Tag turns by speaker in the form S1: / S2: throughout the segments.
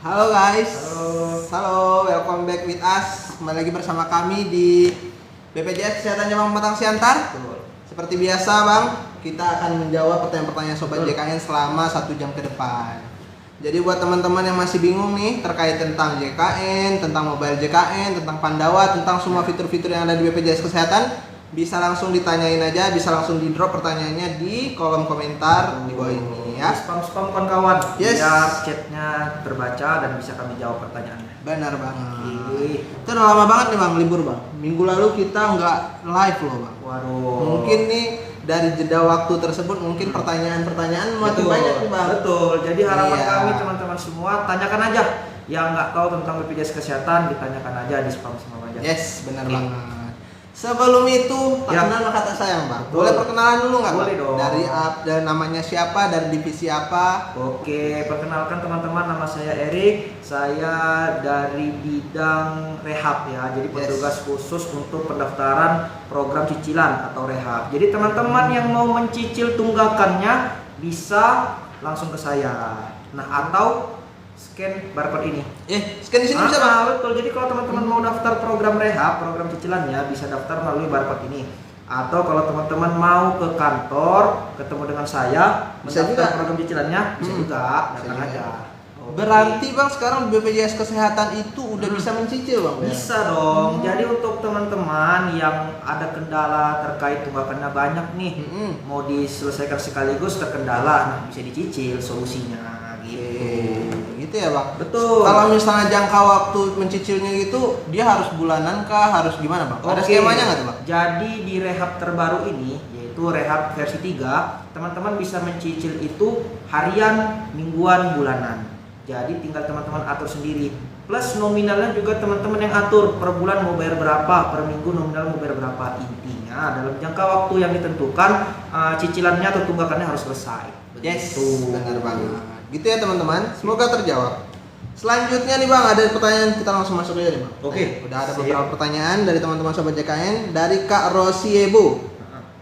S1: Halo guys.
S2: Halo.
S1: Halo, welcome back with us. Kembali lagi bersama kami di BPJS Kesehatan Cabang Pematang Siantar. Seperti biasa Bang, kita akan menjawab pertanyaan-pertanyaan Sobat JKN selama 1 jam ke depan. Jadi buat teman-teman yang masih bingung nih terkait tentang JKN, tentang mobile JKN, tentang Pandawa, tentang semua fitur-fitur yang ada di BPJS Kesehatan, bisa langsung ditanyain aja, bisa langsung di drop pertanyaannya di kolom komentar di bawah ini ya.
S2: Spam-spam kawan-kawan,
S1: Yes.
S2: biar chatnya terbaca dan bisa kami jawab pertanyaannya.
S1: Benar banget.
S2: Ih,
S1: Itu udah lama banget nih Bang, libur Bang. Minggu lalu kita nggak live loh Bang.
S2: waduh.
S1: Mungkin nih dari jeda waktu tersebut mungkin pertanyaan-pertanyaan makin
S2: Betul,
S1: banyak nih Bang.
S2: Betul. Jadi harapan
S1: Iya.
S2: kami teman-teman semua, tanyakan aja. Yang nggak tahu tentang BPJS Kesehatan, ditanyakan aja di spam aja.
S1: Yes, benar
S2: Oke.
S1: banget. Sebelum itu,
S2: Ya.
S1: perkenalan kata sayang Bang.
S2: Betul.
S1: Boleh perkenalan dulu nggak Bang?
S2: Boleh dong.
S1: Dari namanya siapa, dari divisi apa?
S2: Oke, perkenalkan teman-teman, nama saya Erik. Saya dari bidang rehab ya. Jadi
S1: Yes.
S2: petugas khusus untuk pendaftaran program cicilan atau rehab. Jadi teman-teman yang mau mencicil tunggakannya bisa langsung ke saya. Nah, atau scan barcode ini.
S1: Scan di sini bisa Bang.
S2: Betul. Jadi kalau teman-teman mau daftar program rehab, program cicilannya bisa daftar melalui barcode ini. Atau kalau teman-teman mau ke kantor ketemu dengan saya,
S1: Bisa
S2: mendaftar
S1: juga.
S2: program cicilannya, bisa juga,
S1: Bisa
S2: datang
S1: juga.
S2: aja. Oke.
S1: Berarti Bang sekarang BPJS Kesehatan itu udah bisa mencicil Bang? ya?
S2: Bisa dong. Jadi untuk teman-teman yang ada kendala terkait tunggakannya banyak nih,
S1: Mm-mm.
S2: mau diselesaikan sekaligus terkendala, nah bisa dicicil solusinya gitu.
S1: Gitu ya Bang.
S2: Betul.
S1: Kalau misalnya jangka waktu mencicilnya gitu, dia harus bulanan kah, harus gimana Bang? Ada
S2: Oke.
S1: skemanya nggak tuh Bang?
S2: Jadi di rehab terbaru ini, yaitu rehab versi 3, teman-teman bisa mencicil itu harian, mingguan, bulanan. Jadi tinggal teman-teman atur sendiri. Plus nominalnya juga teman-teman yang atur, per bulan mau bayar berapa, per minggu nominal mau bayar berapa. Intinya dalam jangka waktu yang ditentukan, cicilannya atau tunggakannya harus selesai.
S1: Yes,
S2: Begitu.
S1: benar banget. Gitu ya teman-teman. Semoga terjawab. Selanjutnya nih Bang, ada pertanyaan, kita langsung masuk aja nih Bang.
S2: Oke,
S1: Udah ada
S2: sip.
S1: beberapa pertanyaan dari teman-teman Sobat JKN. Dari Kak Rosiebo.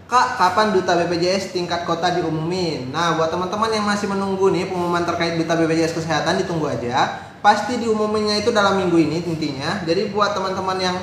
S1: Kak, kapan duta BPJS tingkat kota diumumin? Nah, buat teman-teman yang masih menunggu nih pengumuman terkait duta BPJS Kesehatan, ditunggu aja. Pasti diumuminnya itu dalam minggu ini intinya. Jadi buat teman-teman yang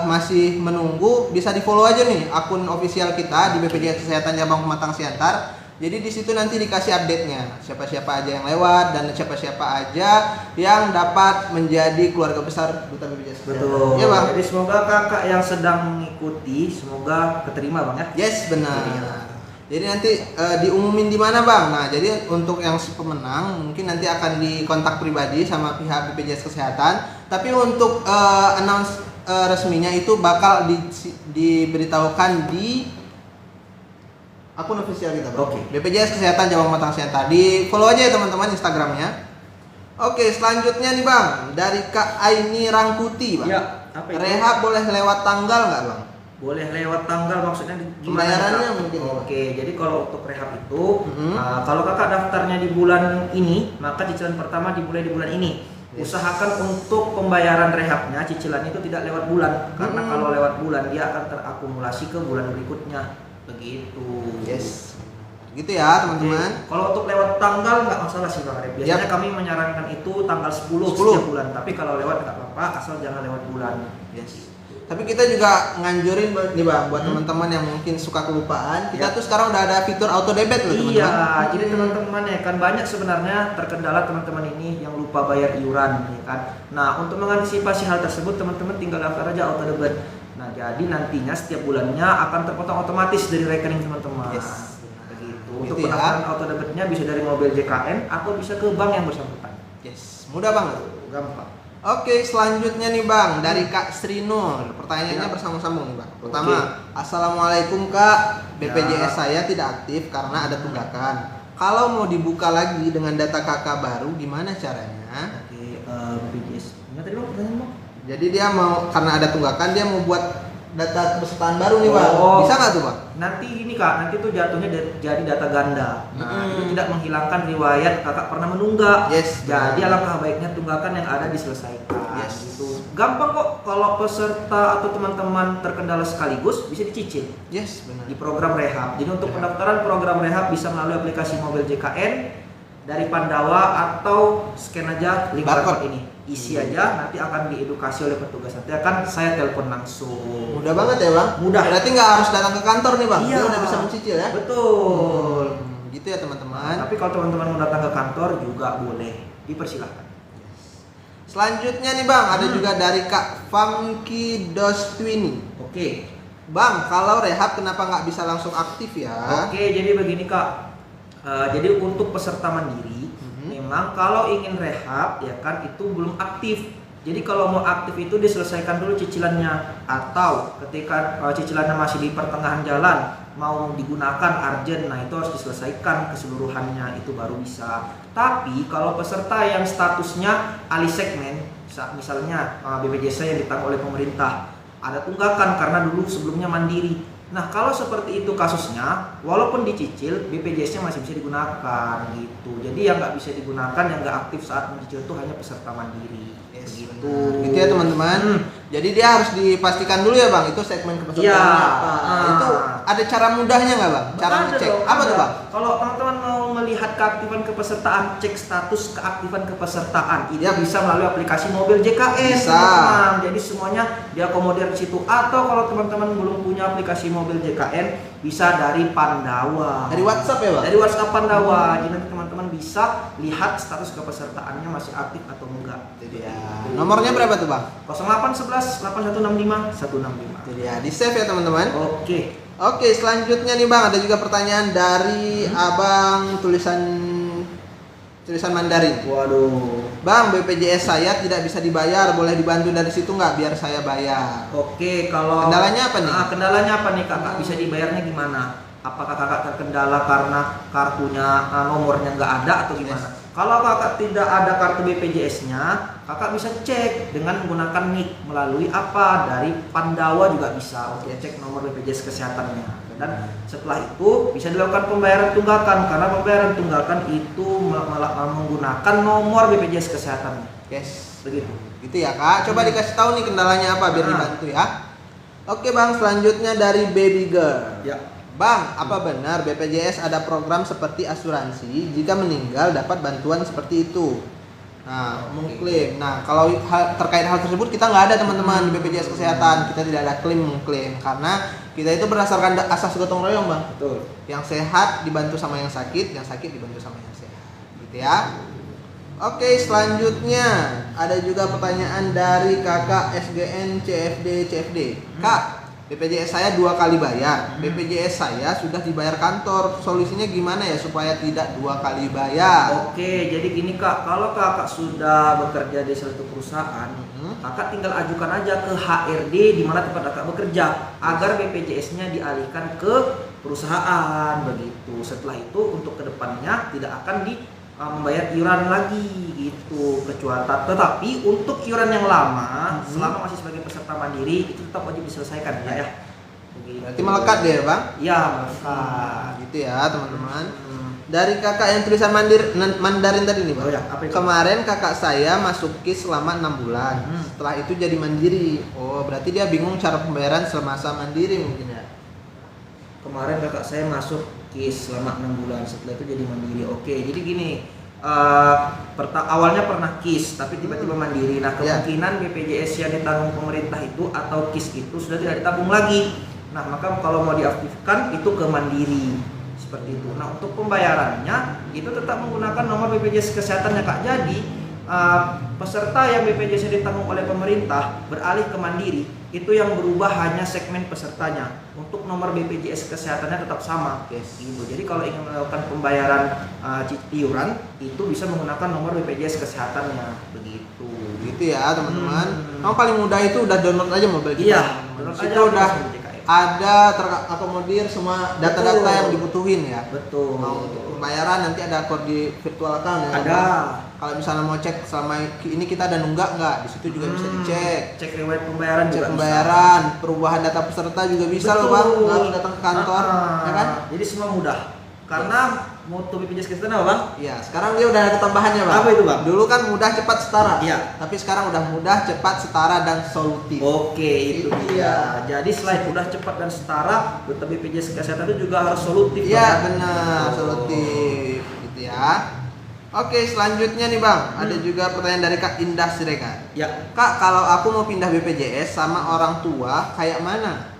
S1: masih menunggu, bisa di-follow aja nih akun official kita di BPJS Kesehatan Cabang Pematang Siantar. Jadi di situ nanti dikasih update-nya, siapa-siapa aja yang lewat dan siapa-siapa aja yang dapat menjadi keluarga besar duta BPJS Kesehatan.
S2: Betul.
S1: Iya Bang.
S2: Jadi semoga kakak yang sedang mengikuti semoga keterima Bang ya.
S1: Yes, benar. Jadi nanti diumumin di mana Bang? Nah, jadi untuk yang pemenang mungkin nanti akan dikontak pribadi sama pihak BPJS Kesehatan. Tapi untuk announce resminya itu bakal diberitahukan di akun official kita Bang.
S2: Oke.
S1: BPJS Kesehatan Cabang Pematang Siantar. Di follow aja ya teman-teman Instagramnya. Oke, selanjutnya nih Bang, dari Kak Aini Rangkuti Bang.
S2: Ya, apa itu?
S1: Rehab boleh lewat tanggal nggak Bang?
S2: Boleh lewat tanggal, maksudnya gimana?
S1: Pembayarannya
S2: Kak?
S1: mungkin.
S2: Oke, jadi kalau untuk rehab itu,
S1: Mhm.
S2: kalau kakak daftarnya di bulan ini, maka cicilan pertama dimulai di bulan ini.
S1: Yes.
S2: Usahakan untuk pembayaran rehabnya, cicilannya itu tidak lewat bulan, karena
S1: Mhm.
S2: kalau lewat bulan dia akan terakumulasi ke bulan berikutnya. Begitu.
S1: Yes. Gitu ya teman-teman.
S2: Oke. Kalau untuk lewat tanggal nggak masalah sih Bang Arif. Biasanya
S1: Yap.
S2: kami menyarankan itu tanggal 10
S1: 10.
S2: setiap bulan. Tapi kalau lewat nggak apa-apa, asal jangan lewat bulan.
S1: Yes. Tapi kita juga nganjurin nih Bang buat teman-teman yang mungkin suka kelupaan. Kita
S2: Ya.
S1: tuh sekarang udah ada fitur auto debit loh teman-teman.
S2: Iya, jadi teman-teman ya kan banyak sebenarnya terkendala teman-teman ini yang lupa bayar iuran ya kan. Nah, untuk mengantisipasi hal tersebut teman-teman tinggal daftar aja auto debit. Nah, jadi nantinya setiap bulannya akan terpotong otomatis dari rekening teman-teman.
S1: Yes.
S2: Begitu.
S1: Gitu
S2: Untuk
S1: ya.
S2: pendaftaran auto debitnya bisa dari mobil JKN atau bisa ke bank yang bersangkutan.
S1: Yes. Mudah banget.
S2: Gampang.
S1: Oke, selanjutnya nih Bang dari Kak Sri Nur. Pertanyaannya
S2: Ya.
S1: bersama-sambung nih Bang. Pertama, Assalamualaikum Kak. BPJS saya tidak aktif karena ada tunggakan. Kalau mau dibuka lagi dengan data kakak baru, gimana caranya?
S2: Oke, BPJS. Ingat tadi Bang pertanyaan Bang?
S1: Jadi dia mau, karena ada tunggakan, dia mau buat data kepesertaan baru nih Bang.
S2: Oh.
S1: Bisa nggak tuh Bang?
S2: Nanti ini Kak, nanti tuh jatuhnya jadi data ganda. Nah, itu tidak menghilangkan riwayat kakak pernah menunggak.
S1: Yes.
S2: Jadi alangkah baiknya tunggakan yang ada diselesaikan.
S1: Yes.
S2: Gitu. Gampang kok kalau peserta atau teman-teman terkendala sekaligus bisa dicicil
S1: Yes, benar.
S2: di program rehab. Jadi untuk
S1: Ya.
S2: pendaftaran program rehab bisa melalui aplikasi mobil JKN dari Pandawa atau scan aja link barcode ini. Isi aja, nanti akan diedukasi oleh petugas. Nanti akan saya telepon langsung.
S1: Mudah banget ya bang?
S2: Mudah.
S1: Berarti nggak harus datang ke kantor nih bang?
S2: Iya.
S1: Dia udah bisa mencicil ya?
S2: Betul.
S1: Gitu ya teman-teman.
S2: Tapi kalau teman-teman mau datang ke kantor juga boleh, dipersilahkan.
S1: Selanjutnya nih bang, ada juga dari Kak Funky Dostwini.
S2: Oke.
S1: Bang, kalau rehab kenapa nggak bisa langsung aktif ya?
S2: Oke, jadi begini Kak. Jadi untuk peserta mandiri, memang kalau ingin rehab ya kan itu belum aktif. Jadi kalau mau aktif itu diselesaikan dulu cicilannya, atau ketika cicilannya masih di pertengahan jalan mau digunakan urgent, nah itu harus diselesaikan keseluruhannya, itu baru bisa. Tapi kalau peserta yang statusnya alih segmen, misalnya BPJS yang ditanggung oleh pemerintah, ada tunggakan karena dulu sebelumnya mandiri. Nah kalau seperti itu kasusnya, walaupun dicicil, BPJS-nya masih bisa digunakan gitu. Jadi yang nggak bisa digunakan, yang nggak aktif saat mencicil itu hanya peserta mandiri. Gitu.
S1: Gitu ya teman-teman. Jadi dia harus dipastikan dulu ya bang, itu segmen kepesertaannya apa. Itu ada cara mudahnya nggak bang? Cara ngecek apa tuh bang?
S2: Kalau teman-teman mau melihat keaktifan kepesertaan, cek status keaktifan kepesertaan, itu bisa melalui aplikasi mobil JKN.
S1: Bisa.
S2: Teman-teman. Jadi semuanya diakomodir di situ. Atau kalau teman-teman belum punya aplikasi mobil JKN, bisa dari Pandawa.
S1: Dari WhatsApp ya bang?
S2: Dari WhatsApp Pandawa. Jadi nanti teman-teman bisa lihat status kepesertaannya masih aktif atau enggak.
S1: Jadi ya. Nomornya berapa tuh bang?
S2: 0811 8165 165.
S1: Jadi ya, di save ya teman-teman.
S2: Oke.
S1: Oke, selanjutnya nih bang, ada juga pertanyaan dari abang tulisan Mandarin.
S2: Waduh.
S1: Bang, BPJS saya tidak bisa dibayar, boleh dibantu dari situ nggak biar saya bayar?
S2: Oke, kalau
S1: Kendalanya apa nih?
S2: Kendalanya apa nih kakak? Bisa dibayarnya gimana? Apakah kakak terkendala karena kartunya nomornya nggak ada atau gimana? Kalau kakak tidak ada kartu BPJS-nya, kakak bisa cek dengan menggunakan NIK melalui apa? Dari Pandawa juga bisa. Oke, cek nomor BPJS kesehatannya. Dan setelah itu bisa dilakukan pembayaran tunggakan, karena pembayaran tunggakan itu menggunakan nomor BPJS kesehatannya.
S1: Yes,
S2: Begitu.
S1: gitu ya kak. Coba dikasih tahu nih kendalanya apa biar dibantu ya. Oke bang, selanjutnya dari Baby Girl.
S2: Ya.
S1: Bang, apa benar BPJS ada program seperti asuransi jika meninggal dapat bantuan seperti itu? Nah, mengklaim. Nah, kalau terkait hal tersebut kita nggak ada teman-teman di BPJS Kesehatan. Kita tidak ada klaim mengklaim karena kita itu berdasarkan asas gotong royong bang.
S2: Betul.
S1: Yang sehat dibantu sama yang sakit dibantu sama yang sehat. Gitu ya. Oke, selanjutnya ada juga pertanyaan dari kakak SGN CFD. Kak, BPJS saya 2 kali bayar. BPJS saya sudah dibayar kantor. Solusinya gimana ya supaya tidak 2 kali bayar?
S2: Oke, jadi gini kak, kalau kakak sudah bekerja di suatu perusahaan, kakak tinggal ajukan aja ke HRD di mana tempat kakak bekerja agar BPJS-nya dialihkan ke perusahaan begitu. Setelah itu untuk kedepannya tidak akan membayar iuran lagi gitu, kecuali tetapi untuk iuran yang lama selama masih sebagai peserta mandiri itu tetap wajib diselesaikan ya. Begitu.
S1: Berarti melekat deh bang?
S2: Iya melekat.
S1: Gitu ya teman-teman. Dari kakak yang tulisan Mandarin tadi nih bang.
S2: Oh ya, apa itu?
S1: Kemarin kakak saya masuk KIS selama 6 bulan. Setelah itu jadi mandiri. Oh berarti dia bingung cara pembayaran semasa mandiri mungkin ya.
S2: Kemarin kakak saya masuk KIS selama 6 bulan, setelah itu jadi mandiri. Oke, jadi gini, awalnya pernah KIS tapi tiba-tiba mandiri. Nah kemungkinan BPJS yang ditanggung pemerintah itu atau KIS itu sudah tidak ditabung lagi. Nah maka kalau mau diaktifkan itu ke mandiri seperti itu. Nah untuk pembayarannya itu tetap menggunakan nomor BPJS kesehatannya kak. Jadi peserta yang BPJS ditanggung oleh pemerintah beralih ke mandiri, itu yang berubah hanya segmen pesertanya. Untuk nomor BPJS kesehatannya tetap sama. Gitu. Jadi kalau ingin melakukan pembayaran iuran itu bisa menggunakan nomor BPJS kesehatannya begitu.
S1: Gitu ya teman-teman. Yang paling mudah itu udah download aja mobil kita.
S2: Iya, download aja
S1: udah ada terakomodir semua data-data yang dibutuhin ya.
S2: Betul.
S1: Mau untuk pembayaran nanti ada akun di virtual account ya.
S2: Ada.
S1: Kalau misalnya mau cek selama ini kita ada nunggak nggak, di situ juga bisa dicek.
S2: Cek riwayat pembayaran
S1: Cek
S2: juga
S1: pembayaran, perubahan data peserta juga bisa loh bang, nggak harus datang ke kantor, ya kan?
S2: Jadi semua mudah. Karena moto BPJS Kesehatan apa bang?
S1: Iya, sekarang dia udah ada tambahannya bang.
S2: Apa itu bang?
S1: Dulu kan mudah, cepat, setara.
S2: Iya.
S1: Tapi sekarang udah mudah, cepat, setara dan solutif.
S2: Oke, itu dia. Jadi selain mudah, cepat dan setara, data BPJS Kesehatan itu juga harus solutif.
S1: Iya benar, solutif, gitu ya. Oke, selanjutnya nih Bang, ada juga pertanyaan dari Kak Indah Siregar.
S2: Ya.
S1: Kak, kalau aku mau pindah BPJS sama orang tua, kayak mana?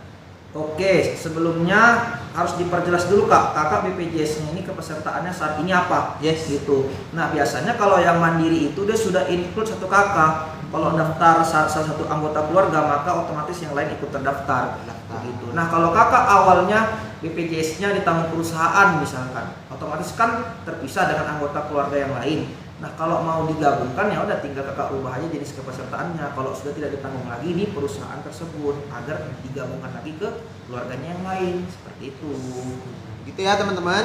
S2: Oke, sebelumnya harus diperjelas dulu Kak, kakak BPJS-nya ini kepesertaannya saat ini apa?
S1: Yes.
S2: Gitu. Nah biasanya kalau yang mandiri itu dia sudah include satu kakak. Kalau daftar salah satu anggota keluarga maka otomatis yang lain ikut terdaftar. Begitu. Nah kalau kakak awalnya BPJS-nya ditanggung perusahaan misalkan, otomatis kan terpisah dengan anggota keluarga yang lain. Nah kalau mau digabungkan ya udah tinggal kakak ubah aja jenis kepesertaannya. Kalau sudah tidak ditanggung lagi di perusahaan tersebut agar digabungkan lagi ke keluarganya yang lain seperti itu.
S1: Gitu ya teman-teman.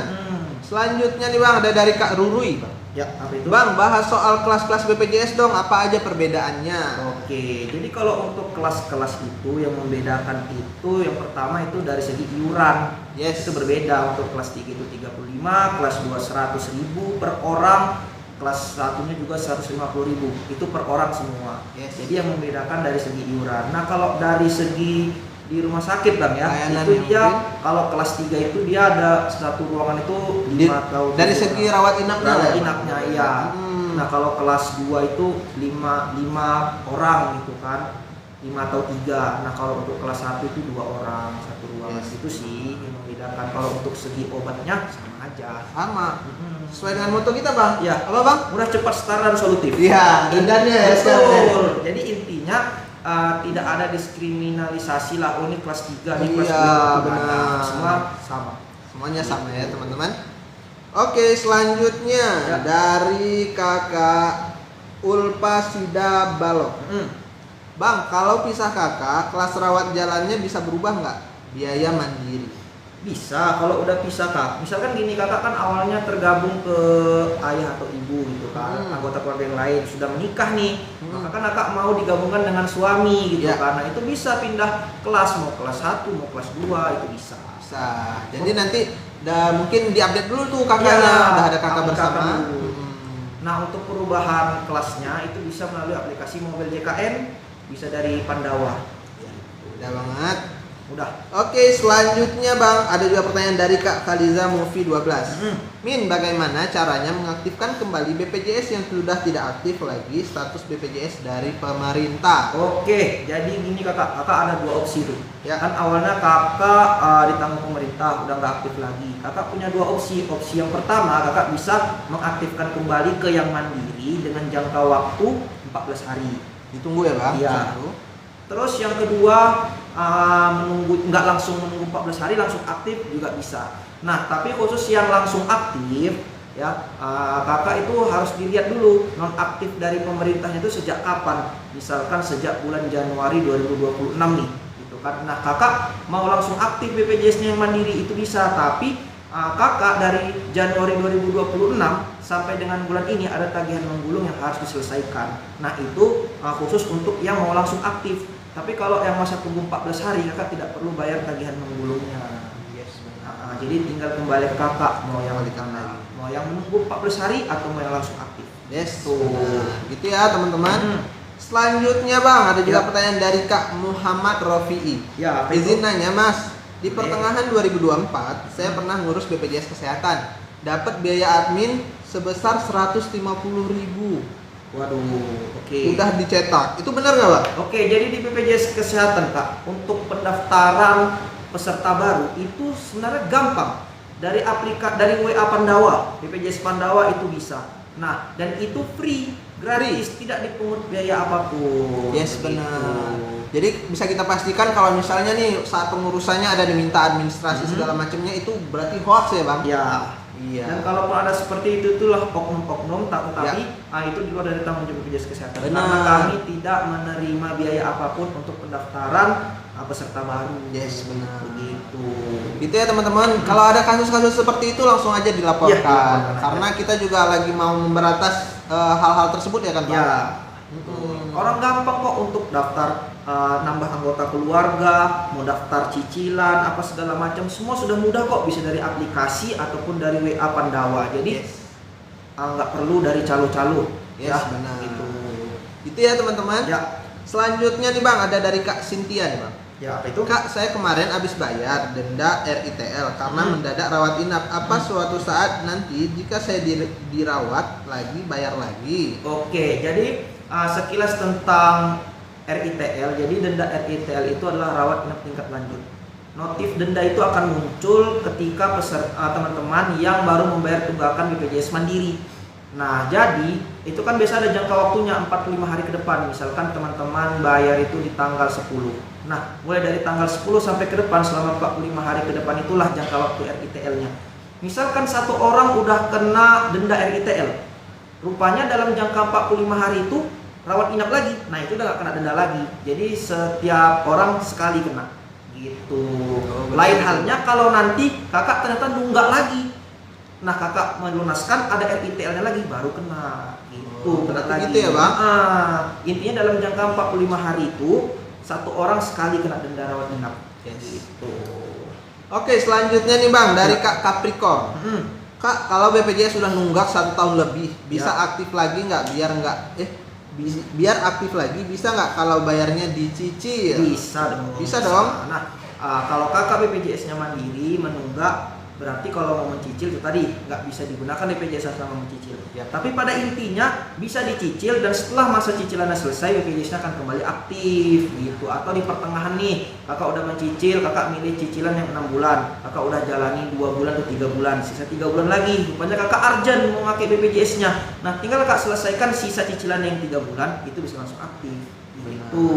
S1: Selanjutnya nih Bang, ada dari Kak Rurui Bang.
S2: Ya, apa itu?
S1: Bang, bahas soal kelas-kelas BPJS dong, apa aja perbedaannya?
S2: Oke, jadi kalau untuk kelas-kelas itu yang membedakan itu yang pertama itu dari segi iuran.
S1: Yes.
S2: Itu berbeda. Untuk kelas 3 itu 35, kelas 2 100.000 per orang, kelas satunya juga 150.000 itu per orang semua.
S1: Yes.
S2: Jadi yang membedakan dari segi iuran. Nah kalau dari segi di rumah sakit Bang ya,
S1: layanan
S2: itu dia
S1: mungkin.
S2: kalau kelas 3 itu dia ada satu ruangan itu 5 tahun.
S1: Dari segi rawat inapnya.
S2: Rawat
S1: ya?
S2: inapnya iya. Nah kalau kelas 2 itu 5 orang gitu kan, 5 atau 3. Nah kalau untuk kelas 1 itu 2 orang satu ruangan.
S1: Yes.
S2: Itu sih yang membedakan. Kalau untuk segi obatnya sama aja.
S1: Sama. Sesuai dengan moto kita Bang.
S2: Ya.
S1: Apa Bang?
S2: Murah, cepat, setara, dan solutif.
S1: Iya, dandannya ya sekarang.
S2: Betul. Jadi intinya tidak ada diskriminalisasi lah. Oh ini kelas 3, ini kelas 2.
S1: Iya, benar.
S2: Semua sama.
S1: Semuanya sama ya teman-teman. Oke, selanjutnya
S2: Ya.
S1: dari Kakak Ulpa Sida Balok. Bang, kalau pisah kakak, kelas rawat jalannya bisa berubah nggak? Biaya mandiri.
S2: Bisa, kalau udah pisah Kak. Misalkan gini, kakak kan awalnya tergabung ke ayah atau ibu gitu kan, anggota keluarga yang lain sudah menikah nih. Maka kan kakak mau digabungkan dengan suami gitu
S1: Ya.
S2: kan. Nah, itu bisa pindah kelas, mau kelas 1, mau kelas 2 itu bisa.
S1: Bisa. Jadi nanti mungkin diupdate dulu tuh kakaknya,
S2: Iya,
S1: udah ada kakak
S2: update
S1: bersama.
S2: kakak dulu. Nah, untuk perubahan kelasnya itu bisa melalui aplikasi mobil JKN, bisa dari Pandawa.
S1: Udah banget.
S2: Udah.
S1: Oke, selanjutnya Bang, ada juga pertanyaan dari Kak Khaliza Movie 12. Min, bagaimana caranya mengaktifkan kembali BPJS yang sudah tidak aktif lagi status BPJS dari pemerintah?
S2: Oke, jadi gini kakak ada 2 opsi tuh.
S1: Ya.
S2: Kan awalnya kakak ditanggung pemerintah, udah nggak aktif lagi. Kakak punya 2 opsi. Opsi yang pertama, kakak bisa mengaktifkan kembali ke yang mandiri dengan jangka waktu 14 hari.
S1: Ditunggu ya Bang?
S2: Iya.
S1: Satu.
S2: Terus yang kedua, nggak langsung menunggu 14 hari, langsung aktif juga bisa. Nah, tapi khusus yang langsung aktif ya, kakak itu harus dilihat dulu non aktif dari pemerintahnya itu sejak kapan. Misalkan sejak bulan Januari 2026 nih gitu kan. Nah, kakak mau langsung aktif BPJS-nya yang mandiri itu bisa, tapi kakak dari Januari 2026 sampai dengan bulan ini ada tagihan menggulung yang harus diselesaikan. Nah, itu khusus untuk yang mau langsung aktif. Tapi kalau yang masa tunggu 14 hari, kakak tidak perlu bayar tagihan menggulungnya.
S1: Yes,
S2: Jadi tinggal kembali ke kakak mau yang
S1: Kembalikan lagi.
S2: mau yang menunggu 14 hari atau mau yang langsung aktif.
S1: Yes.
S2: Tuh.
S1: Nah, gitu ya teman-teman. Selanjutnya Bang, ada juga
S2: Ya.
S1: pertanyaan dari Kak Muhammad Rofi'i.
S2: Ya, apa itu?
S1: Izin nanya Mas, di pertengahan 2024 saya pernah ngurus BPJS Kesehatan. Dapat biaya admin sebesar 150.000.
S2: Waduh, oke.
S1: Udah dicetak. Itu benar nggak Bang?
S2: Oke, jadi di BPJS Kesehatan Kak, untuk pendaftaran peserta baru itu sebenarnya gampang. Dari dari WA Pandawa, BPJS Pandawa itu bisa. Nah, dan itu free, gratis, tidak dipungut biaya apapun.
S1: Yes,
S2: Begitu.
S1: benar. Jadi bisa kita pastikan kalau misalnya nih saat pengurusannya ada diminta administrasi segala macamnya, itu berarti hoax ya Bang?
S2: Ya.
S1: Iya.
S2: Dan kalaupun ada seperti itu, itulah oknum-oknum, tapi itu di luar dari tanggung jawab BPJS Kesehatan.
S1: Benar.
S2: Karena kami tidak menerima biaya apapun untuk pendaftaran peserta baru.
S1: Yes, benar.
S2: Begitu.
S1: Gitu ya teman-teman. Kalau ada kasus-kasus seperti itu langsung aja dilaporkan.
S2: Ya, dilaporkan aja.
S1: Karena kita juga lagi mau memberatas hal-hal tersebut ya kan Pak?
S2: Ya. Orang gampang kok untuk daftar nambah anggota keluarga, mau daftar cicilan, apa segala macam, semua sudah mudah kok, bisa dari aplikasi ataupun dari WA Pandawa. Jadi nggak perlu dari calo-calo.
S1: Yes,
S2: Ya,
S1: benar.
S2: gitu.
S1: Gitu ya teman-teman.
S2: Ya.
S1: Selanjutnya nih Bang, ada dari Kak Cynthia nih Bang.
S2: Ya, apa itu?
S1: Kak, saya kemarin habis bayar denda RITL karena
S2: Hmm.
S1: mendadak rawat inap. Apa suatu saat nanti jika saya dirawat lagi bayar lagi?
S2: Oke, jadi sekilas tentang RITL. Jadi denda RITL itu adalah rawat inap tingkat lanjut. Notif denda itu akan muncul ketika teman-teman yang baru membayar tunggakan BPJS Mandiri. Nah, jadi itu kan biasa ada jangka waktunya 45 hari ke depan. Misalkan teman-teman bayar itu di tanggal 10. Nah, mulai dari tanggal 10 sampai ke depan selama 45 hari ke depan itulah jangka waktu RITL-nya. Misalkan satu orang udah kena denda RITL. Rupanya dalam jangka 45 hari itu rawat inap lagi. Nah, itu udah gak kena denda lagi. Jadi setiap orang sekali kena. Gitu. Lain halnya kalau nanti kakak ternyata nunggak lagi. Nah, kakak melunaskan ada RITL-nya lagi baru kena gitu. Kena lagi.
S1: Gitu ya, Bang?
S2: Intinya dalam jangka 45 hari itu satu orang sekali kena denda rawat inap. Gitu.
S1: Oke, selanjutnya nih Bang, dari Kak Capricorn. Kak, kalau BPJS sudah nunggak 1 tahun lebih, bisa aktif lagi nggak? Biar aktif lagi bisa nggak kalau bayarnya dicicil?
S2: Bisa dong.
S1: Bisa dong.
S2: Nah, kalau kakak BPJS-nya Mandiri menunggak, berarti kalau mau mencicil itu tadi nggak bisa digunakan BPJS selama mencicil. Ya, tapi pada intinya bisa dicicil dan setelah masa cicilannya selesai BPJS-nya akan kembali aktif gitu. Atau di pertengahan nih kakak udah mencicil, kakak milih cicilan yang 6 bulan, kakak udah jalani 2 bulan atau 3 bulan, sisa 3 bulan lagi. Rupanya kakak urgent mau pakai BPJS-nya. Nah, tinggal kakak selesaikan sisa cicilan yang 3 bulan itu bisa langsung aktif. Gitu.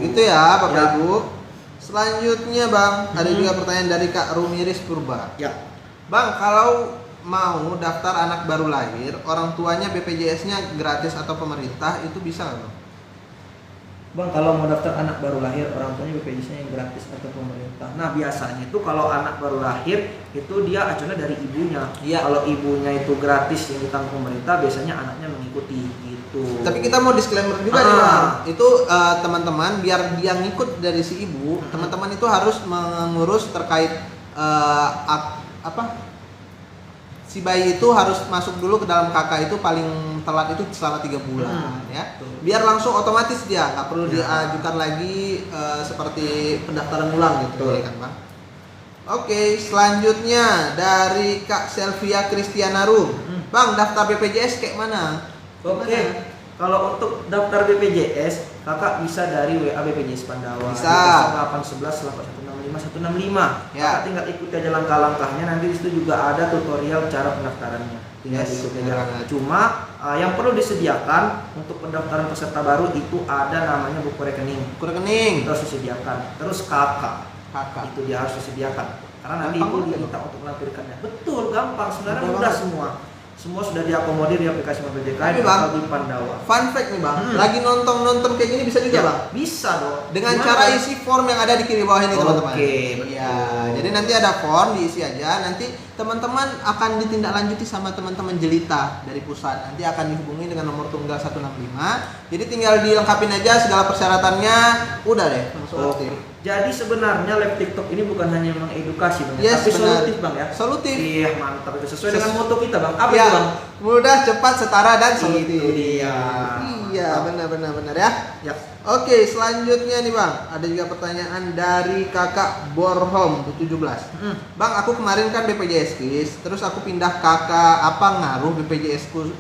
S1: Gitu ya Bapak
S2: Ya.
S1: Ibu. Selanjutnya Bang, ada juga pertanyaan dari Kak Rumiris Purba.
S2: Ya.
S1: Bang, kalau mau daftar anak baru lahir, orang tuanya BPJS-nya gratis atau pemerintah, itu bisa nggak Bang?
S2: Bang, kalau mau daftar anak baru lahir, orang tuanya BPJS-nya yang gratis atau pemerintah. Nah, biasanya itu kalau anak baru lahir, itu dia acuannya dari ibunya.
S1: Iya.
S2: Kalau ibunya itu gratis yang ditanggung pemerintah, biasanya anaknya mengikuti gitu.
S1: Tapi kita mau disclaimer juga nih Bang. Itu teman-teman biar dia ngikut dari si ibu, teman-teman itu harus mengurus terkait si bayi itu harus masuk dulu ke dalam KK itu paling telat itu selama 3 bulan ya. Biar langsung otomatis dia nggak perlu diajukan lagi seperti pendaftaran ulang gitu ya kan Bang. Oke, selanjutnya dari Kak Selvia Kristiana Rum. Bang, daftar BPJS kayak mana?
S2: Oke. Kalau untuk daftar BPJS, kakak bisa dari WA BPJS Pandawa.
S1: Bisa.
S2: 0811 865 165.
S1: Ya.
S2: Kakak tinggal ikuti aja langkah-langkahnya. Nanti di situ juga ada tutorial cara pendaftarannya. Tinggal ikuti aja. Cuma yang perlu disediakan untuk pendaftaran peserta baru itu ada namanya buku rekening.
S1: Buku rekening.
S2: Itu harus disediakan. Terus kakak. Itu dia harus disediakan. Karena nanti itu diminta untuk melampirkannya. Betul, gampang. Sebenarnya mudah semua. Semua sudah diakomodir di aplikasi Mobil JKN atau di Pandawa.
S1: Fun fact nih Bang, lagi nonton kayak gini bisa juga Bang?
S2: Bisa dong.
S1: Dengan cara isi form yang ada di kiri bawah ini teman-teman.
S2: Oke,
S1: Iya. Jadi nanti ada form diisi aja. Nanti teman-teman akan ditindaklanjuti sama teman-teman jelita dari pusat. Nanti akan dihubungi dengan nomor tunggal 165. Jadi tinggal dilengkapin aja segala persyaratannya. Udah deh, langsung aktif.
S2: Jadi sebenarnya live TikTok ini bukan hanya mengedukasi Bang,
S1: Yes,
S2: tapi
S1: benar.
S2: solutif Bang ya.
S1: Solutif.
S2: Iya, mantap itu sesuai dengan moto kita Bang. Apa
S1: Ya,
S2: itu Bang?
S1: mudah, cepat, setara dan solutif.
S2: Itu dia.
S1: Iya, benar ya.
S2: Ya.
S1: Oke, selanjutnya nih Bang, ada juga pertanyaan dari Kakak Borhom 17. Bang, aku kemarin kan BPJS KIS, terus aku pindah KK, apa ngaruh BPJS ku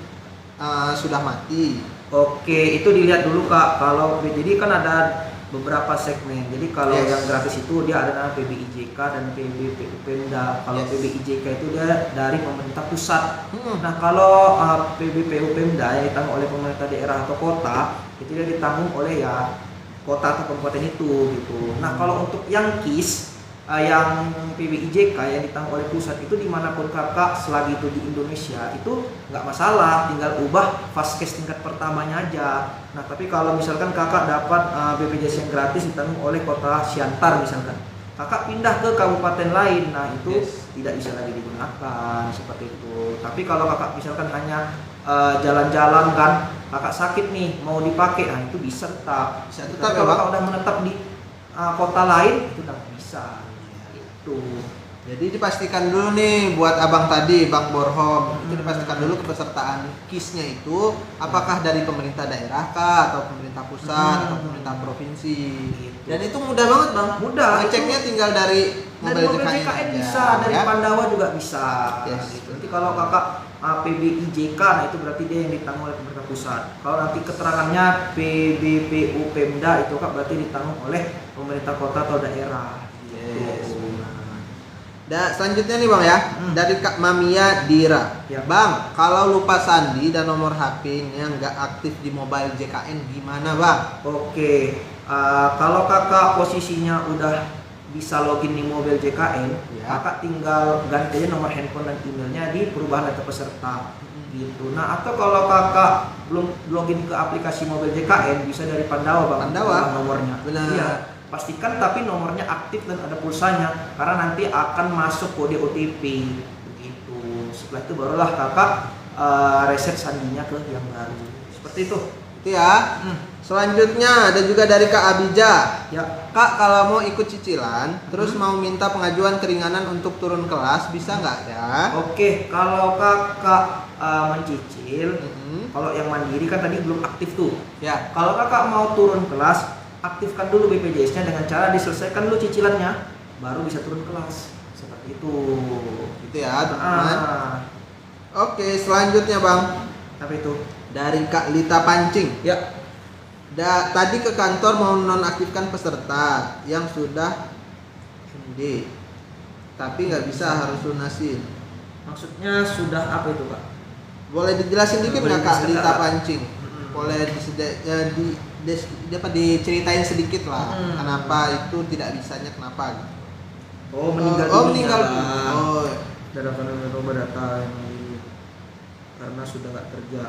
S1: sudah mati?
S2: Oke, itu dilihat dulu Kak. Kalau jadi kan ada beberapa segmen. Jadi kalau yang gratis itu dia ada nama PBIJK dan PBPUPemda. Kalau PBIJK itu dia dari pemerintah pusat. Nah, kalau PBPUPemda yang ditanggung oleh pemerintah daerah atau kota, itu dia ditanggung oleh ya kota atau kabupaten itu gitu. Nah, kalau untuk yang KIS yang PBIJK yang ditanggung oleh pusat itu dimanapun kakak selagi itu di Indonesia itu nggak masalah, tinggal ubah Vaskes tingkat pertamanya aja. Nah, tapi kalau misalkan kakak dapat BPJS yang gratis ditanggung oleh kota Siantar misalkan, kakak pindah ke kabupaten lain, nah itu tidak bisa lagi digunakan seperti itu. Tapi kalau kakak misalkan hanya jalan-jalan kan, kakak sakit nih mau dipakai, nah itu bisa tetap.
S1: Tetap
S2: kalau kakak udah menetap di kota lain itu nggak bisa. Tuh.
S1: Jadi dipastikan dulu nih buat abang tadi, Bang Borhom, itu dipastikan dulu kepesertaan KIS-nya itu apakah dari pemerintah daerah kah, atau pemerintah pusat, atau pemerintah provinsi.
S2: Gitu.
S1: Dan itu mudah banget bang.
S2: Mudah.
S1: Ngeceknya tinggal dari
S2: Dari mobil
S1: JKN
S2: JKN
S1: aja,
S2: bisa, dari
S1: ya.
S2: Pandawa juga bisa.
S1: Yes.
S2: Gitu. Nanti kalau kakak PBIJK, nah itu berarti dia yang ditanggung oleh pemerintah pusat. Kalau nanti keterangannya PBPU Pemda, itu kak berarti ditanggung oleh pemerintah kota atau daerah.
S1: Yes.
S2: Gitu.
S1: Selanjutnya nih bang ya, dari Kak Mamia Dira.
S2: Ya.
S1: Bang, kalau lupa sandi dan nomor HP-nya nggak aktif di mobile JKN gimana bang?
S2: Oke, kalau kakak posisinya udah bisa login di mobil JKN,
S1: Ya.
S2: kakak tinggal ganti aja nomor handphone dan emailnya di perubahan data peserta. Gitu. Nah, atau kalau kakak belum login ke aplikasi mobil JKN, bisa dari Pandawa bang.
S1: Pandawa?
S2: Nomornya.
S1: Benar.
S2: Iya. Pastikan tapi nomornya aktif dan ada pulsanya, karena nanti akan masuk kode OTP. Begitu. Setelah itu barulah kakak reset sandinya ke yang baru. Seperti itu.
S1: Itu ya. Selanjutnya ada juga dari Kak Abija.
S2: Ya.
S1: Kak, kalau mau ikut cicilan, terus mau minta pengajuan keringanan untuk turun kelas, bisa nggak ya?
S2: Oke, kalau kakak mencicil,
S1: Mhm.
S2: kalau yang mandiri kan tadi belum aktif tuh.
S1: Ya.
S2: Kalau kakak mau turun kelas, aktifkan dulu BPJS-nya dengan cara diselesaikan dulu cicilannya, baru bisa turun kelas. Seperti itu.
S1: Gitu ya, teman-teman.
S2: Ah,
S1: Oke, selanjutnya bang,
S2: apa itu?
S1: dari Kak Lita Pancing.
S2: Ya.
S1: Tadi ke kantor mau nonaktifkan peserta yang sudah MD, tapi nggak bisa, harus lunasin.
S2: Maksudnya sudah apa itu kak?
S1: Boleh dijelasin dikit
S2: Boleh
S1: nggak Kak
S2: dijelaskan,
S1: Lita
S2: Kak?
S1: Pancing? Boleh diceritain sedikit lah, kenapa itu tidak bisanya, kenapa? Gitu.
S2: Oh, meninggal
S1: Oh,
S2: dunia,
S1: meninggal.
S2: Bang.
S1: Oh,
S2: Darah narkoba data yang karena sudah nggak kerja.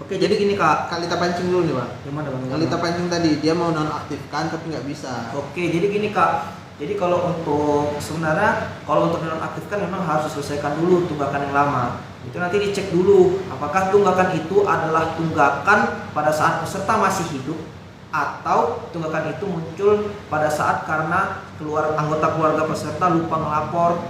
S2: Oke, jadi gini kak.
S1: Kak Lita Pancing dulu nih bang.
S2: Yang mana bang?
S1: Kak Lita Pancing tadi dia mau nonaktifkan tapi nggak bisa.
S2: Oke, jadi gini kak. Jadi kalau untuk sebenarnya kalau untuk nonaktifkan memang harus diselesaikan dulu tunggakan yang lama. Itu nanti dicek dulu apakah tunggakan itu adalah tunggakan pada saat peserta masih hidup atau tunggakan itu muncul pada saat karena anggota keluarga peserta lupa melapor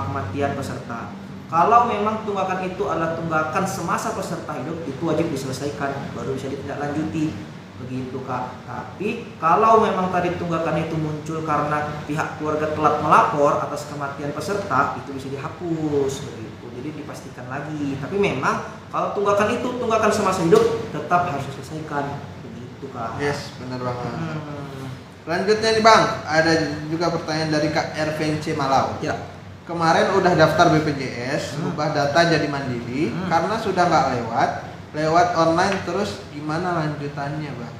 S2: kematian peserta. Kalau memang tunggakan itu adalah tunggakan semasa peserta hidup, itu wajib diselesaikan, baru bisa ditindaklanjuti. Begitu kak. Tapi kalau memang tadi tunggakan itu muncul karena pihak keluarga telat melapor atas kematian peserta, itu bisa dihapus. Begitu. Jadi dipastikan lagi. Tapi memang kalau tunggakan itu tunggakan semasa hidup, tetap harus diselesaikan. Begitu kak.
S1: Yes, benar banget. Selanjutnya nih bang, ada juga pertanyaan dari Kak RVNC Malau.
S2: Ya.
S1: Kemarin udah daftar BPJS, ubah data jadi mandiri, karena sudah nggak lewat online, terus gimana lanjutannya bang?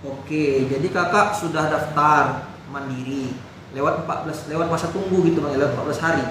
S2: Oke, jadi kakak sudah daftar mandiri lewat masa tunggu gitu bang, lewat 14 hari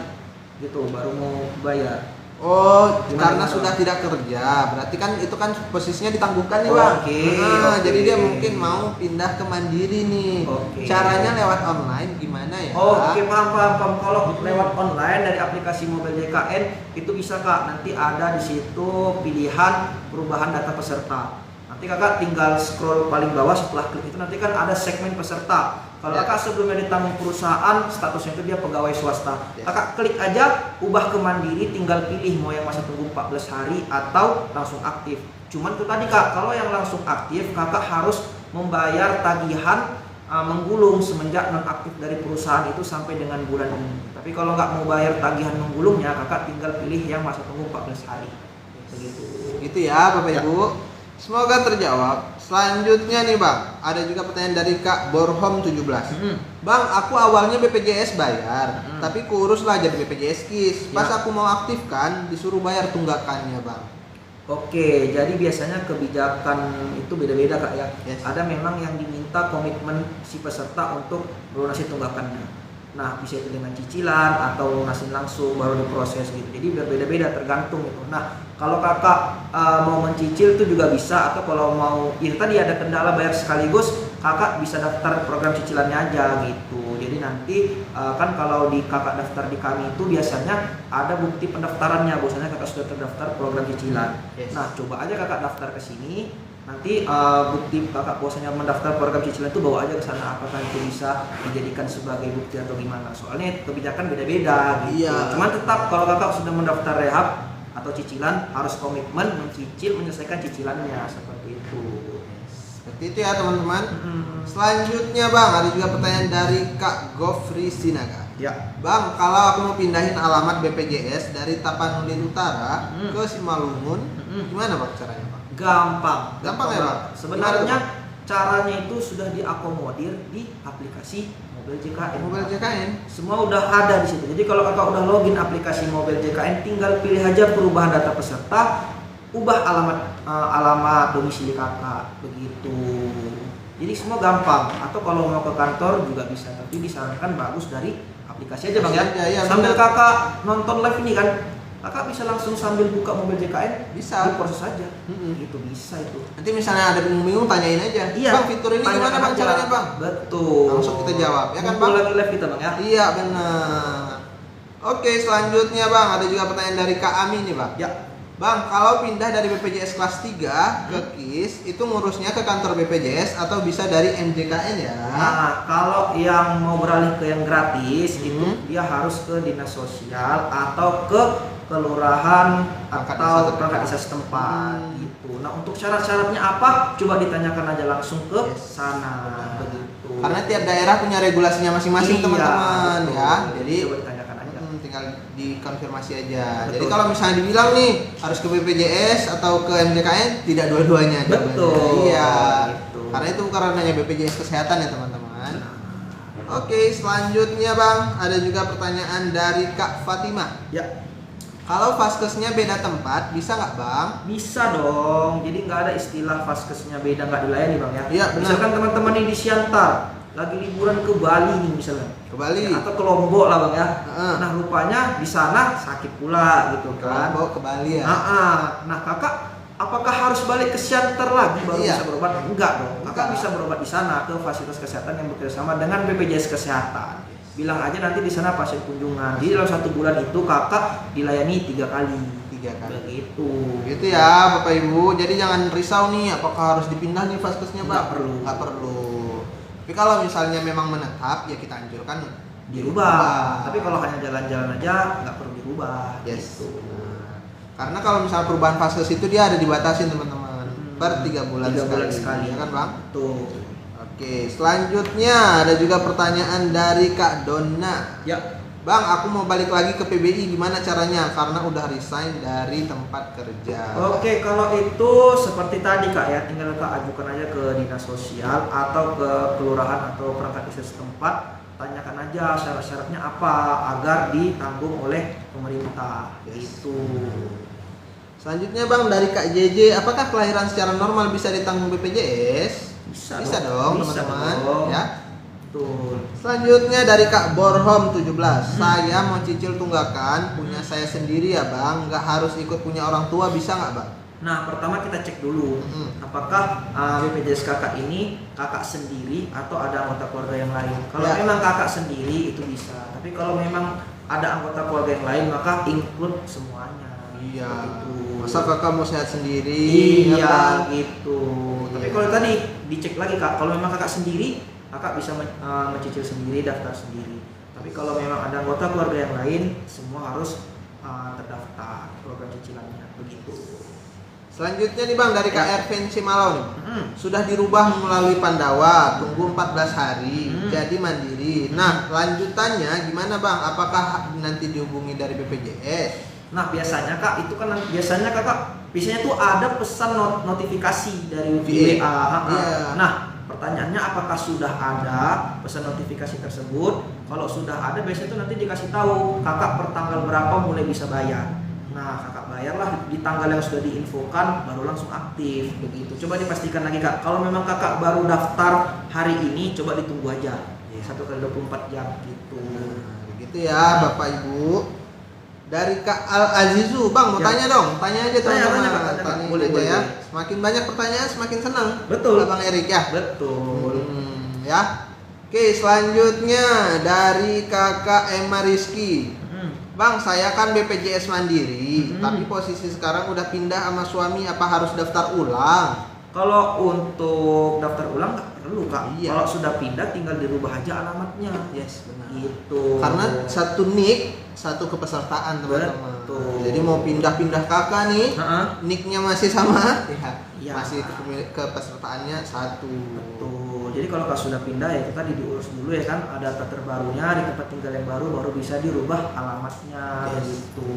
S2: gitu baru mau bayar.
S1: Oh,
S2: Gimana,
S1: karena sudah
S2: Bang?
S1: tidak kerja, berarti kan itu kan posisinya ditangguhkan nih bang.
S2: Oke,
S1: Nah,
S2: oke.
S1: jadi dia mungkin mau pindah ke mandiri nih.
S2: Oke.
S1: Caranya lewat online gimana ya?
S2: Oke, paham. Kalau lewat online dari aplikasi mobil JKN itu bisa kak, nanti ada di situ pilihan perubahan data peserta. Nanti kakak tinggal scroll paling bawah, setelah klik itu nanti kan ada segmen peserta. Kalau
S1: Ya.
S2: kakak sebelumnya ditanggung perusahaan, statusnya itu dia pegawai swasta.
S1: Ya.
S2: Kakak klik aja, ubah ke mandiri, tinggal pilih mau yang masa tunggu 14 hari atau langsung aktif. Cuman itu tadi kak, kalau yang langsung aktif, kakak harus membayar tagihan menggulung semenjak nonaktif dari perusahaan itu sampai dengan bulan ini. Tapi kalau nggak mau bayar tagihan menggulungnya, kakak tinggal pilih yang masa tunggu 14 hari. Begitu.
S1: Gitu ya Bapak
S2: Ya.
S1: Ibu. Semoga terjawab. Selanjutnya nih Bang, ada juga pertanyaan dari Kak Borhom 17. Bang, aku awalnya BPJS bayar, tapi kurus lah jadi BPJS KIS. Pas
S2: Ya.
S1: aku mau aktifkan, disuruh bayar tunggakannya Bang.
S2: Oke, jadi biasanya kebijakan itu beda-beda kak ya.
S1: Yes.
S2: Ada memang yang diminta komitmen si peserta untuk melunasi tunggakannya. Nah, bisa itu dengan cicilan atau lunasin langsung baru diproses gitu. Jadi berbeda-beda tergantung gitu. Nah, kalau kakak mau mencicil itu juga bisa, atau kalau mau ini tadi ada kendala bayar sekaligus, kakak bisa daftar program cicilannya aja gitu. Jadi nanti kan kalau di kakak daftar di kami itu biasanya ada bukti pendaftarannya, bahwasanya kakak sudah terdaftar program cicilan.
S1: Yes.
S2: Nah, coba aja kakak daftar ke sini. Nanti bukti kakak puasanya mendaftar program cicilan itu bawa aja ke sana, apakah itu bisa dijadikan sebagai bukti atau gimana. Soalnya kebijakan beda-beda gitu.
S1: Iya.
S2: Cuman tetap kalau kakak sudah mendaftar rehab atau cicilan harus komitmen mencicil menyelesaikan cicilannya seperti itu.
S1: Seperti itu ya teman-teman.
S2: Hmm.
S1: Selanjutnya Bang, ada juga pertanyaan dari Kak Gofri Sinaga.
S2: Ya.
S1: Bang, kalau aku mau pindahin alamat BPJS dari Tapanuli Utara ke Simalungun, gimana Bang caranya Bang?
S2: Gampang
S1: Ya Bang?
S2: Sebenarnya caranya itu sudah diakomodir di aplikasi Mobil JKN.
S1: Mobil JKN.
S2: Semua udah ada di situ. Jadi kalau kakak udah login aplikasi Mobil JKN, tinggal pilih aja perubahan data peserta, ubah alamat domisili kakak, begitu. Jadi semua gampang. Atau kalau mau ke kantor juga bisa, tapi disarankan bagus dari aplikasi aja Bang ya.
S1: Iya,
S2: Sambil kakak nonton live ini kan, kakak bisa langsung sambil buka Mobil JKN,
S1: Bisa.
S2: proses aja. Gitu bisa itu.
S1: Nanti misalnya ada bingung-bingung tanyain aja.
S2: Iya.
S1: Bang, fitur ini gimana Bang caranya Bang?
S2: Betul.
S1: Langsung kita jawab, ya kan,
S2: Mumpul
S1: Bang?
S2: lagi live kita Bang ya.
S1: Iya benar. Oke, selanjutnya Bang, ada juga pertanyaan dari Kak Ami nih Bang.
S2: Ya.
S1: Bang, kalau pindah dari BPJS kelas 3 ke KIS, itu ngurusnya ke kantor BPJS atau bisa dari MJKN ya?
S2: Nah, kalau yang mau beralih ke yang gratis itu dia harus ke dinas sosial atau ke kelurahan
S1: Perangkat
S2: atau
S1: desa
S2: perangkat desa setempat gitu. Nah, untuk syarat-syaratnya apa? Coba ditanyakan aja langsung ke sana begitu.
S1: Karena tiap daerah punya regulasinya masing-masing
S2: Iya,
S1: teman-teman
S2: betul.
S1: ya. Jadi
S2: coba ditanyakan aja.
S1: tinggal dikonfirmasi aja.
S2: Betul.
S1: Jadi kalau misalnya dibilang nih harus ke BPJS atau ke MJKN, tidak dua-duanya. jawabannya.
S2: Betul.
S1: Iya.
S2: Gitu.
S1: Karena itu bukan ranahnya BPJS kesehatan ya teman-teman.
S2: Nah.
S1: Oke, selanjutnya Bang, ada juga pertanyaan dari Kak Fatimah.
S2: Ya.
S1: Kalau vaskesnya beda tempat, bisa nggak Bang?
S2: Bisa dong, jadi nggak ada istilah vaskesnya beda nggak dilayani Bang ya.
S1: Iya, benar.
S2: Misalkan teman-teman ini di Siantar lagi liburan ke Bali nih misalnya,
S1: Ke Bali.
S2: ya, atau ke Lombok lah Bang ya.
S1: Heeh.
S2: Nah rupanya di sana sakit pula gitu kan.
S1: Lombok ke Bali ya.
S2: Nah kakak, apakah harus balik ke Siantar lagi baru
S1: Iya.
S2: bisa berobat? Enggak dong, kakak
S1: Enggak.
S2: bisa berobat di sana ke fasilitas kesehatan yang bekerjasama dengan BPJS Kesehatan. Bilang aja nanti di sana pasien kunjungan. Jadi dalam 1 bulan itu kakak dilayani 3 kali.
S1: 3 kali.
S2: Begitu.
S1: Gitu ya Bapak Ibu. Jadi jangan risau nih apakah harus dipindah nih vaskesnya Pak?
S2: Nggak perlu.
S1: Nggak perlu. Tapi kalau misalnya memang menetap ya kita anjurkan
S2: dirubah. Tapi kalau hanya jalan-jalan aja nggak perlu dirubah.
S1: Yes.
S2: Gitu.
S1: Nah, karena kalau misalnya perubahan vaskes itu dia ada dibatasin teman-teman. Per 3 bulan
S2: 3 bulan sekali.
S1: Ya kan Bang?
S2: Tuh.
S1: Oke, selanjutnya ada juga pertanyaan dari Kak Donna.
S2: Ya.
S1: Bang, aku mau balik lagi ke PBI, gimana caranya? Karena udah resign dari tempat kerja.
S2: Oke, kalau itu seperti tadi Kak ya, tinggal Kak ajukan aja ke dinas sosial atau ke kelurahan atau perangkat desa setempat. Tanyakan aja syarat-syaratnya apa agar ditanggung oleh pemerintah.
S1: Yes.
S2: Gitu.
S1: Selanjutnya Bang, dari Kak JJ, apakah kelahiran secara normal bisa ditanggung BPJS? Bisa dong
S2: Bisa
S1: teman-teman
S2: dong.
S1: ya.
S2: Betul.
S1: Selanjutnya dari Kak Borhom 17. Saya mau cicil tunggakan punya saya sendiri ya Bang, nggak harus ikut punya orang tua, bisa nggak Bang?
S2: Nah, pertama kita cek dulu apakah BPJS kakak ini kakak sendiri atau ada anggota keluarga yang lain. Kalau
S1: Ya.
S2: memang kakak sendiri itu bisa, tapi kalau memang ada anggota keluarga yang lain maka include semuanya.
S1: Iya.
S2: Gitu.
S1: Masa kakak mau sehat sendiri?
S2: Iya,
S1: ya Bang?
S2: gitu. Tapi
S1: Iya.
S2: kalau tadi dicek lagi Kak, kalau memang kakak sendiri, kakak bisa mencicil sendiri, daftar sendiri. Tapi kalau memang ada anggota keluarga yang lain, semua harus terdaftar program cicilannya, begitu.
S1: Selanjutnya nih Bang, dari Kak
S2: Ya.
S1: Ervin Simalau nih. Sudah dirubah melalui Pandawa, tunggu 14 hari, jadi mandiri. Nah, lanjutannya gimana Bang? Apakah nanti dihubungi dari BPJS?
S2: Nah biasanya Kak, itu kan biasanya biasanya tuh ada pesan notifikasi dari
S1: VA.
S2: WA.
S1: Iya.
S2: Nah pertanyaannya apakah sudah ada pesan notifikasi tersebut? Kalau sudah ada biasanya tuh nanti dikasih tahu kakak per tanggal berapa mulai bisa bayar. Nah kakak bayarlah di tanggal yang sudah diinfokan baru langsung aktif begitu. Coba dipastikan lagi Kak, kalau memang kakak baru daftar hari ini coba ditunggu aja 1x24 jam gitu.
S1: Begitu ya Bapak Ibu. Dari Kak Al Azizu, Bang mau
S2: Ya.
S1: tanya dong, tanya aja
S2: Tanya,
S1: teman-teman.
S2: Kak. Tanya, Kak.
S1: Tanya
S2: Boleh,
S1: aja
S2: boleh,
S1: ya.
S2: boleh.
S1: Semakin banyak pertanyaan semakin senang.
S2: Betul.
S1: Abang Erik ya.
S2: Betul.
S1: Ya. Oke, selanjutnya dari Kakak Emma Rizky. Bang, saya kan BPJS Mandiri, tapi posisi sekarang udah pindah sama suami, apa harus daftar ulang?
S2: Kalau untuk daftar ulang nggak perlu kak.
S1: Iya.
S2: Kalau sudah pindah tinggal dirubah aja alamatnya.
S1: Yes, benar.
S2: Gitu.
S1: Karena satu nick, satu kepesertaan teman-teman.
S2: Betul.
S1: Jadi mau pindah-pindah kakak nih, nicknya masih sama,
S2: Iya.
S1: masih kepesertaannya satu.
S2: Betul. Jadi kalau kak sudah pindah ya kita diurus dulu ya kan, ada data terbarunya di tempat tinggal yang baru bisa dirubah alamatnya.
S1: Yes.
S2: Gitu.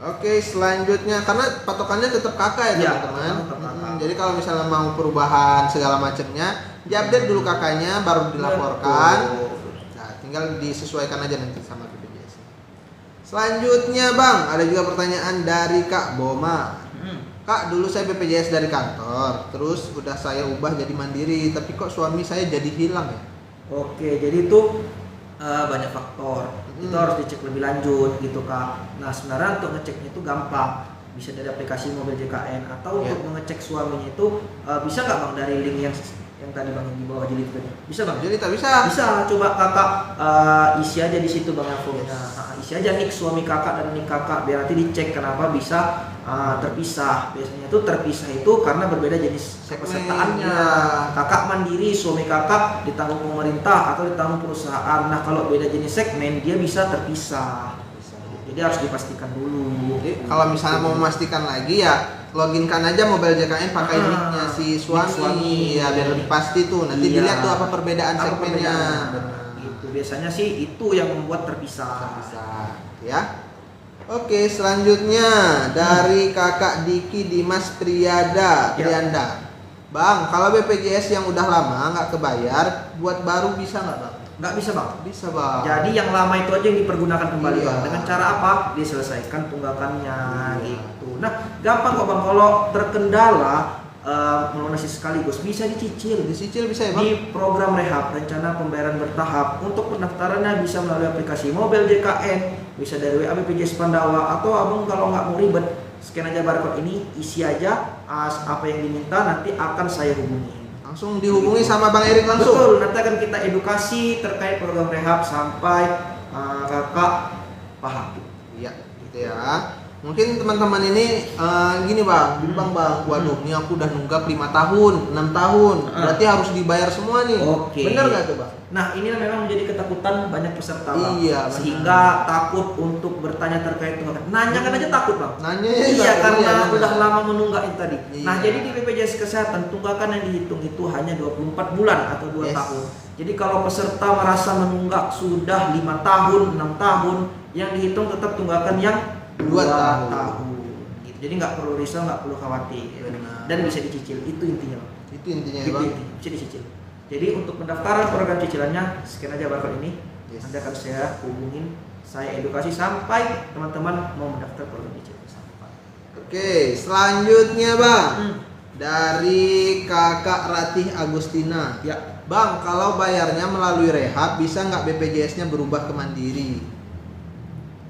S1: Oke, selanjutnya karena patokannya tetap kakak ya
S2: Iya,
S1: teman-teman.
S2: tetap kakak.
S1: Jadi kalau misalnya mau perubahan segala macamnya, diupdate dulu kakaknya, baru dilaporkan. Nah, tinggal disesuaikan aja nanti sama BPJS. Selanjutnya Bang, ada juga pertanyaan dari Kak Boma. Kak, dulu saya BPJS dari kantor, terus udah saya ubah jadi mandiri, tapi kok suami saya jadi hilang ya?
S2: Oke, jadi itu banyak faktor. Itu harus dicek lebih lanjut gitu kak. Nah sebenarnya untuk ngeceknya itu gampang, bisa dari aplikasi mobil JKN atau untuk mengecek suaminya itu bisa nggak bang dari link yang tadi bang yang di bawah jilid tadi? Bisa bang?
S1: Jadi tak bisa.
S2: Bisa, coba kakak isi aja di situ bang formnya. Isi aja nick suami kakak dan nick kakak biar nanti dicek kenapa bisa terpisah. Biasanya itu terpisah itu karena berbeda jenis pesertaannya. Kakak mandiri, suami kakak ditanggung pemerintah atau ditanggung perusahaan. Nah kalau beda jenis segmen dia bisa terpisah. Jadi harus dipastikan dulu.
S1: Jadi kalau misalnya mau memastikan lagi ya loginkan aja mobil JKN pakai nicknya si suami. Ya biar lebih pasti tuh. Nanti dilihat tuh apa perbedaan segmennya.
S2: Gitu. Biasanya sih itu yang membuat terpisah.
S1: Ya. Oke, selanjutnya dari Kakak Diki Dimas Priyanda. Bang, kalau BPJS yang udah lama nggak kebayar, buat baru bisa nggak bang?
S2: Nggak bisa bang.
S1: Bisa bang.
S2: Jadi yang lama itu aja yang dipergunakan kembali
S1: Iya.
S2: bang. Dengan cara apa? Diselesaikan tunggakannya gitu. Nah gampang kok bang. Kalau terkendala melunasi sekaligus bisa dicicil.
S1: Dicicil bisa ya bang?
S2: Di program rehab rencana pembayaran bertahap. Untuk pendaftarannya bisa melalui aplikasi mobil JKN, bisa dari WA BPJS Pandawa, atau abang kalau nggak mau ribet scan aja barcode ini, isi aja apa yang diminta, nanti akan saya hubungi.
S1: Langsung dihubungi sama Bang Erik langsung.
S2: Betul, nanti akan kita edukasi terkait program rehab sampai kakak paham.
S1: Iya, gitu ya. Mungkin teman-teman ini gini bang, waduh ini aku udah nunggak 5 tahun, 6 tahun, berarti harus dibayar semua nih.
S2: Oke.
S1: Bener nggak tuh bang?
S2: Nah ini memang menjadi ketakutan banyak peserta bang.
S1: Iya,
S2: sehingga takut untuk bertanya terkait tunggakan. Nanya kan aja takut bang.
S1: Nanya
S2: iya karena udah lama menunggak itu tadi.
S1: Iya.
S2: Nah jadi di BPJS Kesehatan tunggakan yang dihitung itu hanya 24 bulan atau 2 tahun. Jadi kalau peserta merasa menunggak sudah 5 tahun, 6 tahun, yang dihitung tetap tunggakan yang 2 tahun. Gitu. Jadi nggak perlu risau, nggak perlu khawatir.
S1: Benar.
S2: Dan bisa dicicil, itu intinya.
S1: Itu intinya
S2: Gitu,
S1: bang.
S2: intinya. Bisa dicicil. Jadi untuk pendaftaran program cicilannya scan aja barcode ini.
S1: Yes.
S2: Nanti akan saya hubungin, saya edukasi sampai teman-teman mau mendaftar program cicilan sampai.
S1: Oke, selanjutnya bang dari Kakak Ratih Agustina.
S2: Ya.
S1: Bang, kalau bayarnya melalui rehab bisa nggak BPJS-nya berubah ke mandiri?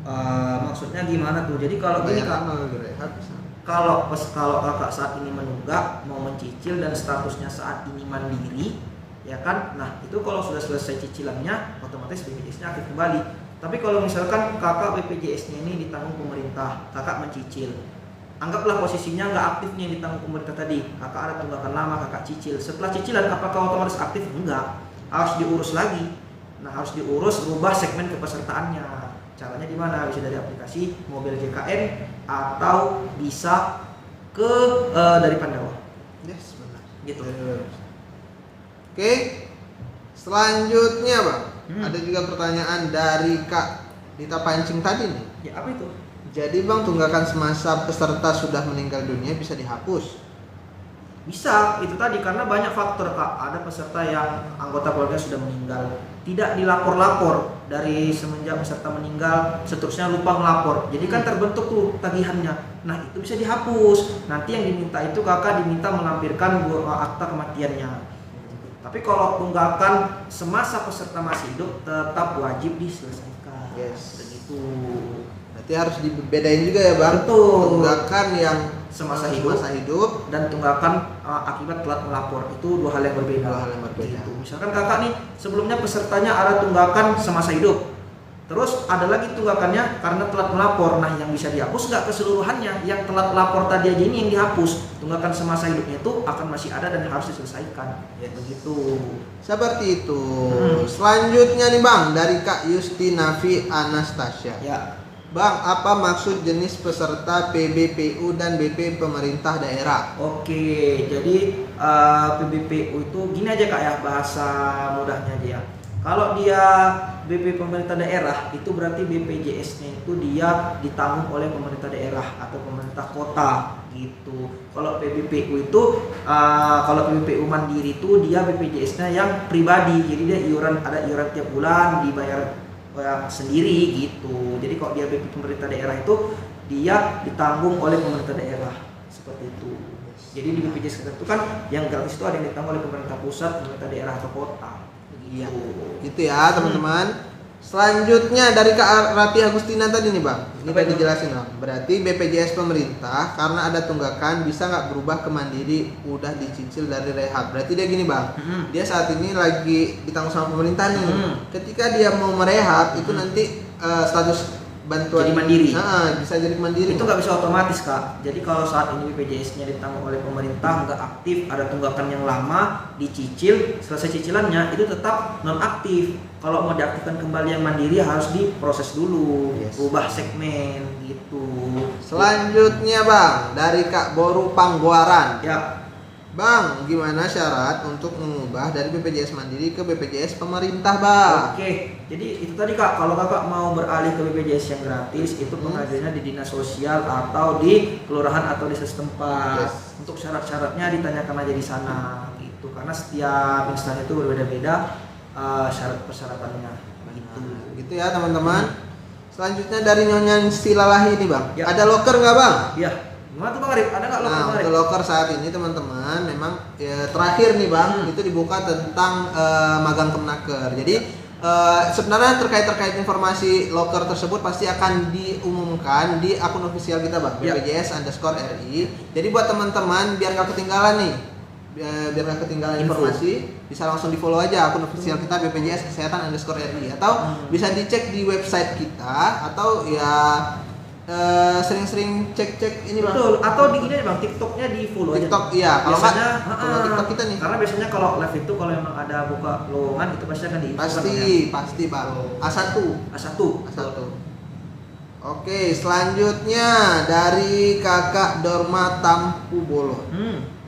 S2: Maksudnya gimana tuh? Jadi kalau gini
S1: Bayarnya
S2: kak,
S1: melalui rehab bisa.
S2: kalau kakak saat ini menunggak mau mencicil dan statusnya saat ini mandiri, ya kan? Nah itu kalau sudah selesai cicilannya, otomatis BPJS-nya aktif kembali. Tapi kalau misalkan kakak BPJS-nya ini ditanggung pemerintah, kakak mencicil, anggaplah posisinya nggak aktif nih yang ditanggung pemerintah tadi, kakak ada tunggakan lama, kakak cicil. Setelah cicilan apakah otomatis aktif? Enggak, harus diurus lagi. Nah harus diurus, rubah segmen kepesertaannya. Caranya di mana? Bisa dari aplikasi mobil JKN atau bisa ke dari Pandawa.
S1: Yes, benar.
S2: Gitu.
S1: Oke, selanjutnya bang, ada juga pertanyaan dari Kak Dita Pancing tadi nih.
S2: Ya apa itu?
S1: Jadi bang, tunggakan semasa peserta sudah meninggal dunia bisa dihapus?
S2: Bisa, itu tadi karena banyak faktor kak. Ada peserta yang anggota keluarga sudah meninggal, tidak dilapor-lapor dari semenjak peserta meninggal, seterusnya lupa ngelapor. Jadi kan terbentuk tuh tagihannya. Nah itu bisa dihapus. Nanti yang diminta itu kakak diminta melampirkan akta kematiannya. Tapi kalau tunggakan semasa peserta masih hidup tetap wajib diselesaikan.
S1: Yes.
S2: Begitu.
S1: Berarti harus dibedain juga ya bang.
S2: Betul.
S1: Tunggakan yang
S2: Semasa
S1: hidup
S2: dan tunggakan akibat telat melapor, itu dua hal yang berbeda.
S1: Dua hal yang berbeda.
S2: Gitu. Misalkan kakak nih sebelumnya pesertanya ada tunggakan semasa hidup, Terus ada lagi tunggakannya karena telat melapor. Nah, yang bisa dihapus nggak keseluruhannya. Yang telat lapor tadi aja ini yang dihapus. Tunggakan semasa hidupnya itu akan masih ada dan harus diselesaikan. Ya, begitu.
S1: Seperti itu. Selanjutnya nih Bang, dari Kak Yustinavi Anastasia.
S2: Ya.
S1: Bang, apa maksud jenis peserta PBPU dan BP pemerintah daerah?
S2: Oke, jadi PBPU itu gini aja Kak ya, bahasa mudahnya aja ya. Kalau dia BP pemerintah daerah, itu berarti BPJS-nya itu dia ditanggung oleh pemerintah daerah atau pemerintah kota gitu. Kalau PBPU itu, kalau PBPU mandiri itu dia BPJS-nya yang pribadi, jadi dia ada iuran tiap bulan dibayar sendiri gitu. Jadi kalau dia BP pemerintah daerah itu dia ditanggung oleh pemerintah daerah seperti itu. Jadi di BPJS itu kan yang gratis itu ada yang ditanggung oleh pemerintah pusat, pemerintah daerah atau kota.
S1: Iya, gitu ya teman-teman. Selanjutnya dari Kak Rati Agustina tadi nih Bang. Ini tadi dijelasin Bang. Berarti BPJS pemerintah karena ada tunggakan bisa nggak berubah ke mandiri udah dicicil dari rehab. Berarti dia gini Bang. Dia saat ini lagi ditanggung sama pemerintah nih. Ketika dia mau merehab itu nanti status bantuan
S2: jadi mandiri.
S1: Bisa jadi mandiri.
S2: Itu nggak bisa otomatis Kak. Jadi kalau saat ini BPJS-nya ditanggung oleh pemerintah nggak aktif, ada tunggakan yang lama, dicicil, selesai cicilannya itu tetap non aktif. Kalau mau diaktifkan kembali yang mandiri harus diproses dulu, ubah segmen gitu.
S1: Selanjutnya Bang, dari Kak Boru Panggoaran.
S2: Ya.
S1: Bang, gimana syarat untuk mengubah dari BPJS Mandiri ke BPJS pemerintah, Bang?
S2: Oke, jadi itu tadi Kak, kalau Kakak mau beralih ke BPJS yang gratis, itu pengajuannya di dinas sosial atau di kelurahan atau desa setempat. Untuk syarat-syaratnya ditanyakan aja di sana, gitu. Karena setiap instansi itu berbeda-beda syarat persyaratannya, gitu.
S1: Gitu ya teman-teman. Selanjutnya dari Nyonya Silalahi ini, Bang.
S2: Ya.
S1: Ada loker nggak, Bang?
S2: Iya. Gimana tuh Bang Arif? Ada nggak loker?
S1: Nah, untuk loker saat ini teman-teman memang terakhir nih Bang, itu dibuka tentang magang Kemnaker. Jadi sebenarnya terkait informasi loker tersebut pasti akan diumumkan di akun ofisial kita Bang, BPJS_RI. Jadi buat teman-teman biar nggak ketinggalan nih, biar nggak ketinggalan informasi, bisa langsung di follow aja akun ofisial kita BPJS Kesehatan_RI atau bisa dicek di website kita atau ya sering-sering cek ini Bang.
S2: Betul, atau di ini Bang, TikToknya di follow aja.
S1: TikTok iya, kalau
S2: biasanya
S1: kalau TikTok kita nih.
S2: Karena biasanya kalau live itu kalau memang ada buka lowongan itu pasti akan diinfo.
S1: Pasti Bang. A1. A1. Oke, selanjutnya dari Kakak Dorma Tampu Bolo.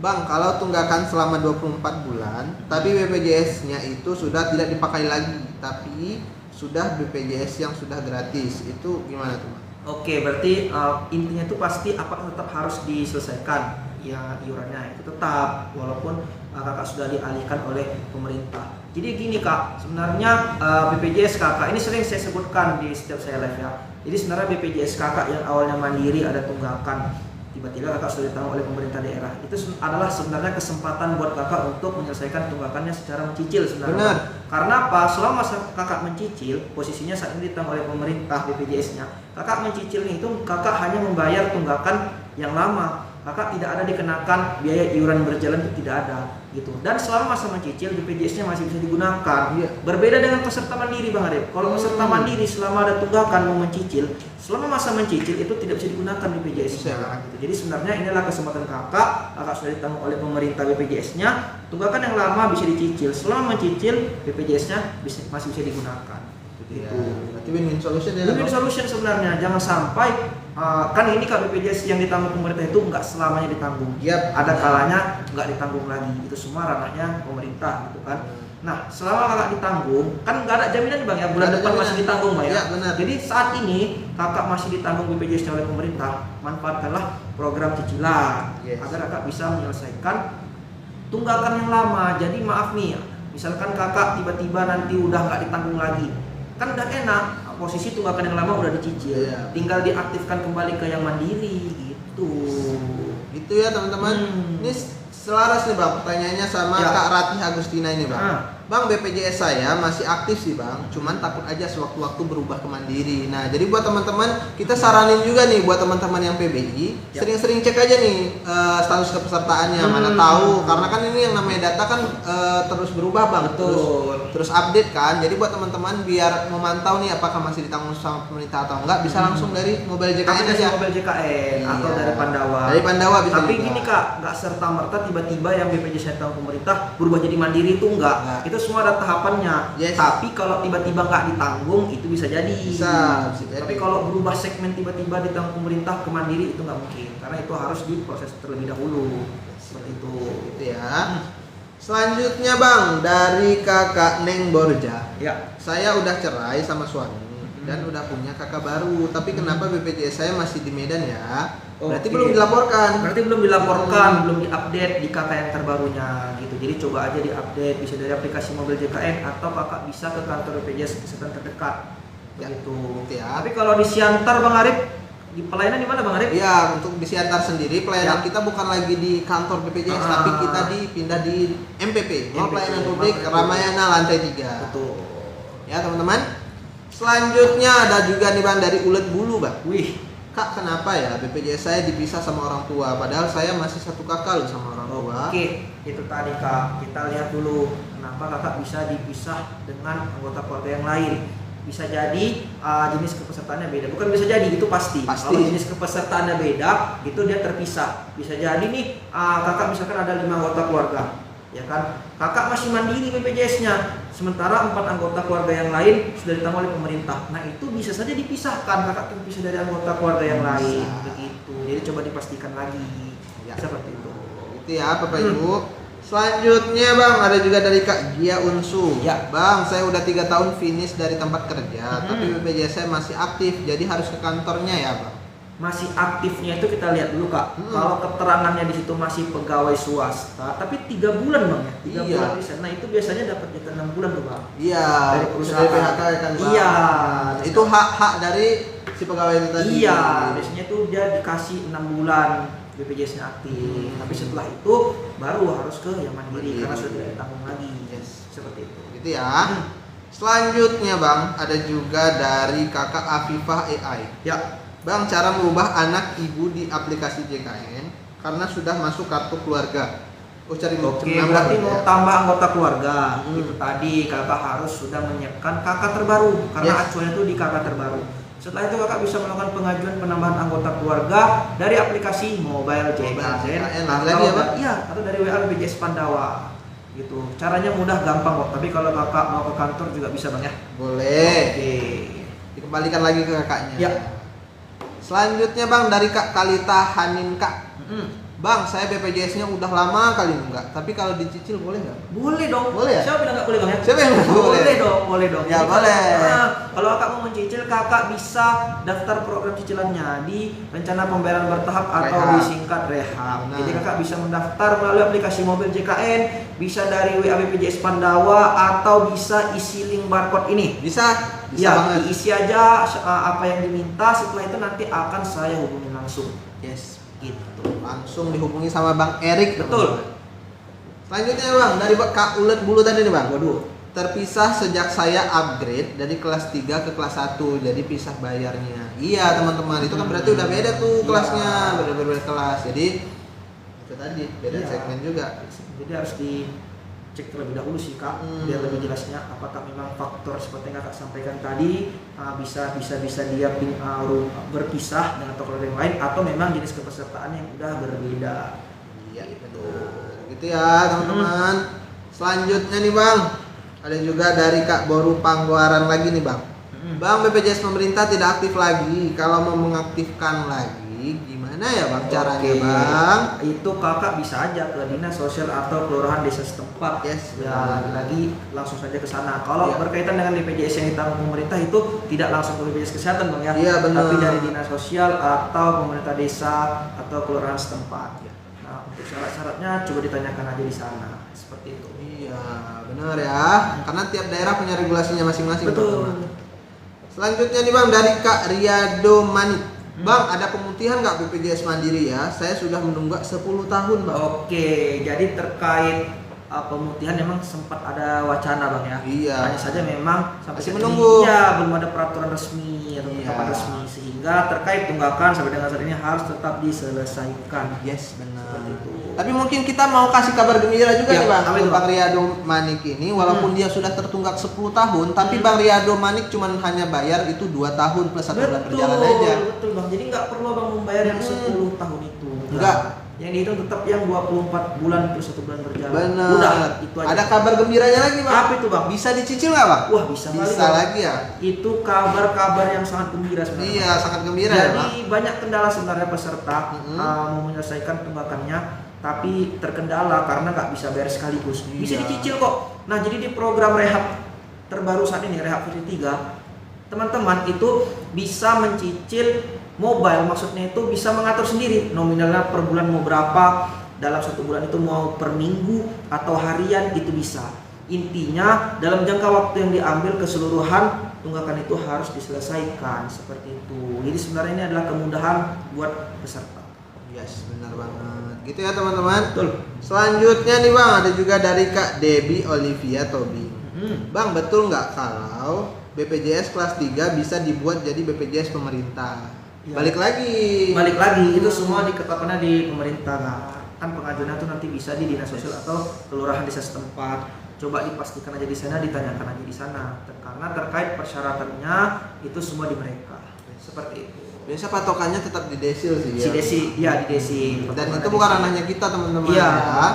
S1: Bang, kalau tunggakan selama 24 bulan, tapi BPJS-nya itu sudah tidak dipakai lagi, tapi sudah BPJS yang sudah gratis. Itu gimana tuh, Bang?
S2: Oke, berarti intinya itu pasti apakah tetap harus diselesaikan ya iurannya itu tetap walaupun kakak sudah dialihkan oleh pemerintah. Jadi gini Kak, sebenarnya BPJS kakak ini sering saya sebutkan di setiap saya live ya. Jadi sebenarnya BPJS kakak yang awalnya mandiri ada tunggakan, tiba-tiba kakak sudah ditanggung oleh pemerintah daerah. Itu adalah sebenarnya kesempatan buat kakak untuk menyelesaikan tunggakannya secara mencicil sebenarnya.
S1: Benar.
S2: Karena apa? Selama kakak mencicil, posisinya saat ini ditanggung oleh pemerintah BPJS-nya. Kakak mencicil itu kakak hanya membayar tunggakan yang lama. Kakak tidak ada dikenakan biaya iuran berjalan, itu tidak ada gitu. Dan selama masa mencicil BPJS-nya masih bisa digunakan. Berbeda dengan peserta mandiri Bang Arif. Kalau peserta mandiri selama ada tunggakan mau mencicil, selama masa mencicil itu tidak bisa digunakan BPJS-nya gitu. Jadi sebenarnya inilah kesempatan kakak sudah ditanggung oleh pemerintah BPJS-nya, tunggakan yang lama bisa dicicil. Selama mencicil BPJS-nya masih bisa digunakan.
S1: Gitu. Berarti win-win solution ya.
S2: Win-win solution sebenarnya. Jangan sampai kan ini Kak BPJS yang ditanggung pemerintah itu nggak selamanya ditanggung. Ada kalanya nggak ditanggung lagi. Itu semua ranahnya pemerintah gitu kan. Nah, selama kakak ditanggung, kan nggak ada jaminan Bang ya, bulan depan masih ditanggung Bang ya.
S1: Benar.
S2: Jadi saat ini kakak masih ditanggung BPJS oleh pemerintah, manfaatkanlah program cicilan agar kakak bisa menyelesaikan tunggakan yang lama. Jadi maaf nih, misalkan kakak tiba-tiba nanti udah nggak ditanggung lagi, kan udah enak, posisi tunggakan yang lama udah dicicil, tinggal diaktifkan kembali ke yang mandiri gitu.
S1: Gitu ya teman-teman. Ini Selaras nih bang, pertanyaannya sama
S2: Ya.
S1: Kak Ratih Agustina ini bang.
S2: Ah.
S1: Bang, BPJS saya masih aktif sih bang, cuman takut aja sewaktu-waktu berubah ke mandiri. Nah, jadi buat teman-teman, kita saranin juga nih buat teman-teman yang PBI,
S2: Ya.
S1: sering-sering cek aja nih status kepesertaannya, mana tahu. Karena kan ini yang namanya data kan terus berubah bang, terus update kan. Jadi buat teman-teman biar memantau nih apakah masih ditanggung sama pemerintah atau enggak, bisa langsung dari mobile JKN
S2: Aplikasi
S1: aja.
S2: Mobile JKN atau
S1: Iya.
S2: dari Pandawa.
S1: Dari Pandawa bisa
S2: Tapi
S1: juga.
S2: gini kak, nggak serta merta tiba-tiba yang BPJS ditanggung pemerintah berubah jadi mandiri itu enggak.
S1: Enggak.
S2: Itu semua ada tahapannya.
S1: Yes.
S2: Tapi kalau tiba-tiba nggak ditanggung itu bisa jadi.
S1: Bisa jadi.
S2: Tapi kalau berubah segmen tiba-tiba ditanggung pemerintah ke mandiri itu nggak mungkin, karena itu harus diproses terlebih dahulu. Seperti itu.
S1: Gitu ya. Selanjutnya bang, dari kakak Neng Borja.
S2: Ya.
S1: Saya udah cerai sama suami dan udah punya kakak baru. Tapi kenapa BPJS saya masih di Medan ya? Berarti
S2: Oke.
S1: belum dilaporkan.
S2: Berarti belum dilaporkan, belum diupdate di kakak yang terbarunya gitu. Jadi coba aja diupdate, bisa dari aplikasi Mobile JKN atau kakak bisa ke kantor BPJS Kesehatan terdekat.
S1: Ya,
S2: Begitu.
S1: gitu ya.
S2: Tapi kalau di Siantar Bang Arif, di pelayanan di mana Bang Arif?
S1: Iya, untuk di Siantar sendiri pelayanan
S2: Ya.
S1: kita bukan lagi di kantor BPJS,
S2: Ah.
S1: tapi kita dipindah di MPP, Mall
S2: MPP,
S1: Pelayanan Publik Ramayana lantai 3.
S2: Betul.
S1: Ya teman-teman. Selanjutnya ada juga nih bang dari Ulet Bulu bang.
S2: Wih.
S1: Kak, kenapa ya BPJS saya dipisah sama orang tua? Padahal saya masih satu kakak loh sama orang tua.
S2: Oke, itu tadi Kak. Kita lihat dulu kenapa kakak bisa dipisah dengan anggota keluarga yang lain. Bisa jadi jenis kepesertaannya beda. Bukan bisa jadi, itu pasti.
S1: Pasti.
S2: Kalau jenis kepesertaannya beda, itu dia terpisah. Bisa jadi nih kakak misalkan ada 5 anggota keluarga, ya kan? Kakak masih mandiri BPJS-nya, sementara 4 anggota keluarga yang lain sudah ditanggung oleh pemerintah. Nah itu bisa saja dipisahkan, kakak terpisah dari anggota keluarga yang lain, begitu. Jadi coba dipastikan lagi,
S1: Ya.
S2: seperti itu.
S1: Itu ya Bapak Ibu. Selanjutnya bang ada juga dari Kak Gia Unsu.
S2: Ya.
S1: Bang, saya udah 3 tahun finish dari tempat kerja, tapi BPJS saya masih aktif, jadi harus ke kantornya ya bang.
S2: Masih aktifnya itu kita lihat dulu Kak. Kalau keterangannya di situ masih pegawai swasta, tapi 3 bulan bang ya, 3
S1: Iya.
S2: bulan di sana itu biasanya dapat jatah 6 bulan tuh bang.
S1: Iya.
S2: Dari perusahaan.
S1: PHK kan bang.
S2: Iya.
S1: Itu hak dari si pegawai itu tadi.
S2: Iya, biasanya tuh dia dikasih 6 bulan BPJS-nya aktif. Tapi setelah itu baru harus ke yang mandiri karena sudah tidak ditanggung lagi.
S1: Yes.
S2: Seperti itu.
S1: Gitu ya. Selanjutnya bang ada juga dari kakak Afifah AI.
S2: Ya.
S1: Bang, cara merubah anak ibu di aplikasi JKN karena sudah masuk kartu keluarga. Oh, cari
S2: Oke,
S1: nama
S2: berarti
S1: ya.
S2: mau tambah anggota keluarga. Itu tadi kakak harus sudah menyiapkan kakak terbaru karena
S1: Yes.
S2: acuannya itu di kakak terbaru. Setelah itu kakak bisa melakukan pengajuan penambahan anggota keluarga dari aplikasi Mobile JKN
S1: JKN,
S2: atau
S1: lagi ya, Pak?
S2: iya, atau dari WA BPJS Pandawa. Gitu. Caranya mudah, gampang kok. Tapi kalau kakak mau ke kantor juga bisa bang ya.
S1: Boleh.
S2: Oke.
S1: Dikembalikan lagi ke kakaknya.
S2: Ya.
S1: Selanjutnya bang dari Kak Kalita Hanin Kak.
S2: Mm-mm.
S1: Bang, saya BPJS-nya udah lama kali enggak, tapi kalau dicicil boleh nggak?
S2: Boleh dong.
S1: Boleh ya?
S2: Siapa bilang nggak boleh bang ya?
S1: Siapa yang bilang nggak boleh?
S2: Boleh dong, boleh dong.
S1: Ya,
S2: Jadi
S1: boleh.
S2: Kalau kakak mau mencicil, kakak bisa daftar program cicilannya di rencana pembayaran bertahap atau
S1: Rehab.
S2: disingkat rehab.
S1: Nah.
S2: Jadi kakak bisa mendaftar melalui aplikasi Mobile JKN, bisa dari WA BPJS Pandawa atau bisa isi link barcode ini.
S1: Bisa
S2: Ya,
S1: banget.
S2: diisi aja apa yang diminta. Setelah itu nanti akan saya hubungi langsung.
S1: Yes.
S2: Gitu.
S1: Langsung dihubungi sama Bang Erik.
S2: Betul.
S1: teman-teman. Selanjutnya bang dari Kak Ulet Bulu tadi nih bang.
S2: Waduh.
S1: Terpisah sejak saya upgrade dari kelas 3 ke kelas 1, jadi pisah bayarnya. Iya teman-teman, itu kan berarti udah beda tuh
S2: Iya.
S1: kelasnya, beda kelas. Jadi itu tadi beda
S2: Iya.
S1: segmen juga.
S2: Jadi harus dicek terlebih dahulu sih kak, biar lebih jelasnya apakah memang faktor seperti yang kakak sampaikan tadi bisa dia berpisah dengan toko yang lain atau memang jenis kepesertaan yang udah berbeda.
S1: Iya betul. Gitu ya teman-teman. Selanjutnya nih bang, ada juga dari Kak Boru Pangguaran lagi nih bang. Bang, BPJS pemerintah tidak aktif lagi. Kalau mau mengaktifkan lagi, gimana ya bang caranya
S2: Oke.
S1: bang?
S2: Itu kakak bisa aja ke dinas sosial atau kelurahan desa setempat.
S1: Yes,
S2: Ya,
S1: benar.
S2: lagi langsung saja ke sana. Kalau
S1: Iya.
S2: berkaitan dengan BPJS yang ditanggung pemerintah itu tidak langsung ke BPJS kesehatan bang ya.
S1: Iya, benar.
S2: Tapi dari dinas sosial atau pemerintah desa atau kelurahan setempat. Nah, untuk syarat-syaratnya coba ditanyakan aja di sana. Seperti itu.
S1: Iya benar ya. Karena tiap daerah punya regulasinya masing-masing.
S2: Betul.
S1: teman-teman. Selanjutnya nih bang dari Kak Riado Manit. Bang, ada pemutihan nggak BPJS Mandiri ya? Saya sudah menunggak 10 tahun, Bang.
S2: Oke, jadi terkait pemutihan memang sempat ada wacana Bang ya.
S1: Iya.
S2: Hanya saja memang sampai
S1: Masih
S2: saat
S1: menunggu.
S2: ini, ya belum ada peraturan resmi atau
S1: Iya.
S2: penetapan resmi, sehingga terkait tunggakan sampai dengan saat ini harus tetap diselesaikan.
S1: Yes, benar.
S2: Seperti itu.
S1: Tapi mungkin kita mau kasih kabar gembira juga
S2: Ya,
S1: nih Bang.
S2: apa itu,
S1: Bang Riyado Manik ini walaupun dia sudah tertunggak 10 tahun, tapi Bang Riyado Manik cuma hanya bayar itu 2 tahun plus 1 bulan berjalan aja.
S2: Betul Bang. Jadi nggak perlu Bang membayar yang 10 tahun itu.
S1: Enggak.
S2: Yang dihitung tetap yang 24 bulan plus 1 bulan berjalan.
S1: Benar.
S2: Udah, itu aja.
S1: Ada kabar gembiranya lagi Bang.
S2: Apa itu Bang?
S1: Bisa dicicil nggak Bang?
S2: Wah, bisa kali,
S1: Bisa
S2: Bang.
S1: lagi ya.
S2: Itu kabar-kabar yang sangat gembira sebenarnya.
S1: Iya, sangat gembira ya Bang.
S2: Jadi banyak kendala sebenarnya peserta mau menyelesaikan tunggakannya, tapi terkendala karena nggak bisa bayar sekaligus. Bisa
S1: Iya.
S2: dicicil kok. Nah, jadi di program rehab terbaru saat ini, rehab versi 3, teman-teman itu bisa mencicil mobile, maksudnya itu bisa mengatur sendiri nominalnya per bulan mau berapa, dalam 1 bulan itu mau per minggu atau harian, itu bisa. Intinya dalam jangka waktu yang diambil keseluruhan tunggakan itu harus diselesaikan, seperti itu. Jadi sebenarnya ini adalah kemudahan buat peserta.
S1: Yes, benar banget. Gitu ya teman-teman.
S2: Betul.
S1: Selanjutnya nih Bang, ada juga dari Kak Debbie Olivia Tobi. Bang, betul nggak kalau BPJS kelas 3 bisa dibuat jadi BPJS pemerintah?
S2: Ya.
S1: Balik lagi,
S2: itu semua diketapkannya di pemerintah. Nah, kan pengajuannya tuh nanti bisa di dinas sosial atau kelurahan desa setempat. Coba dipastikan aja di sana, ditanyakan aja di sana. Karena terkait persyaratannya itu semua di mereka. Seperti itu.
S1: Biasa patokannya tetap di desil sih ya.
S2: Si Desi, ya di Desi.
S1: Dan itu bukan ranahnya kita teman-teman
S2: Iya.
S1: ya.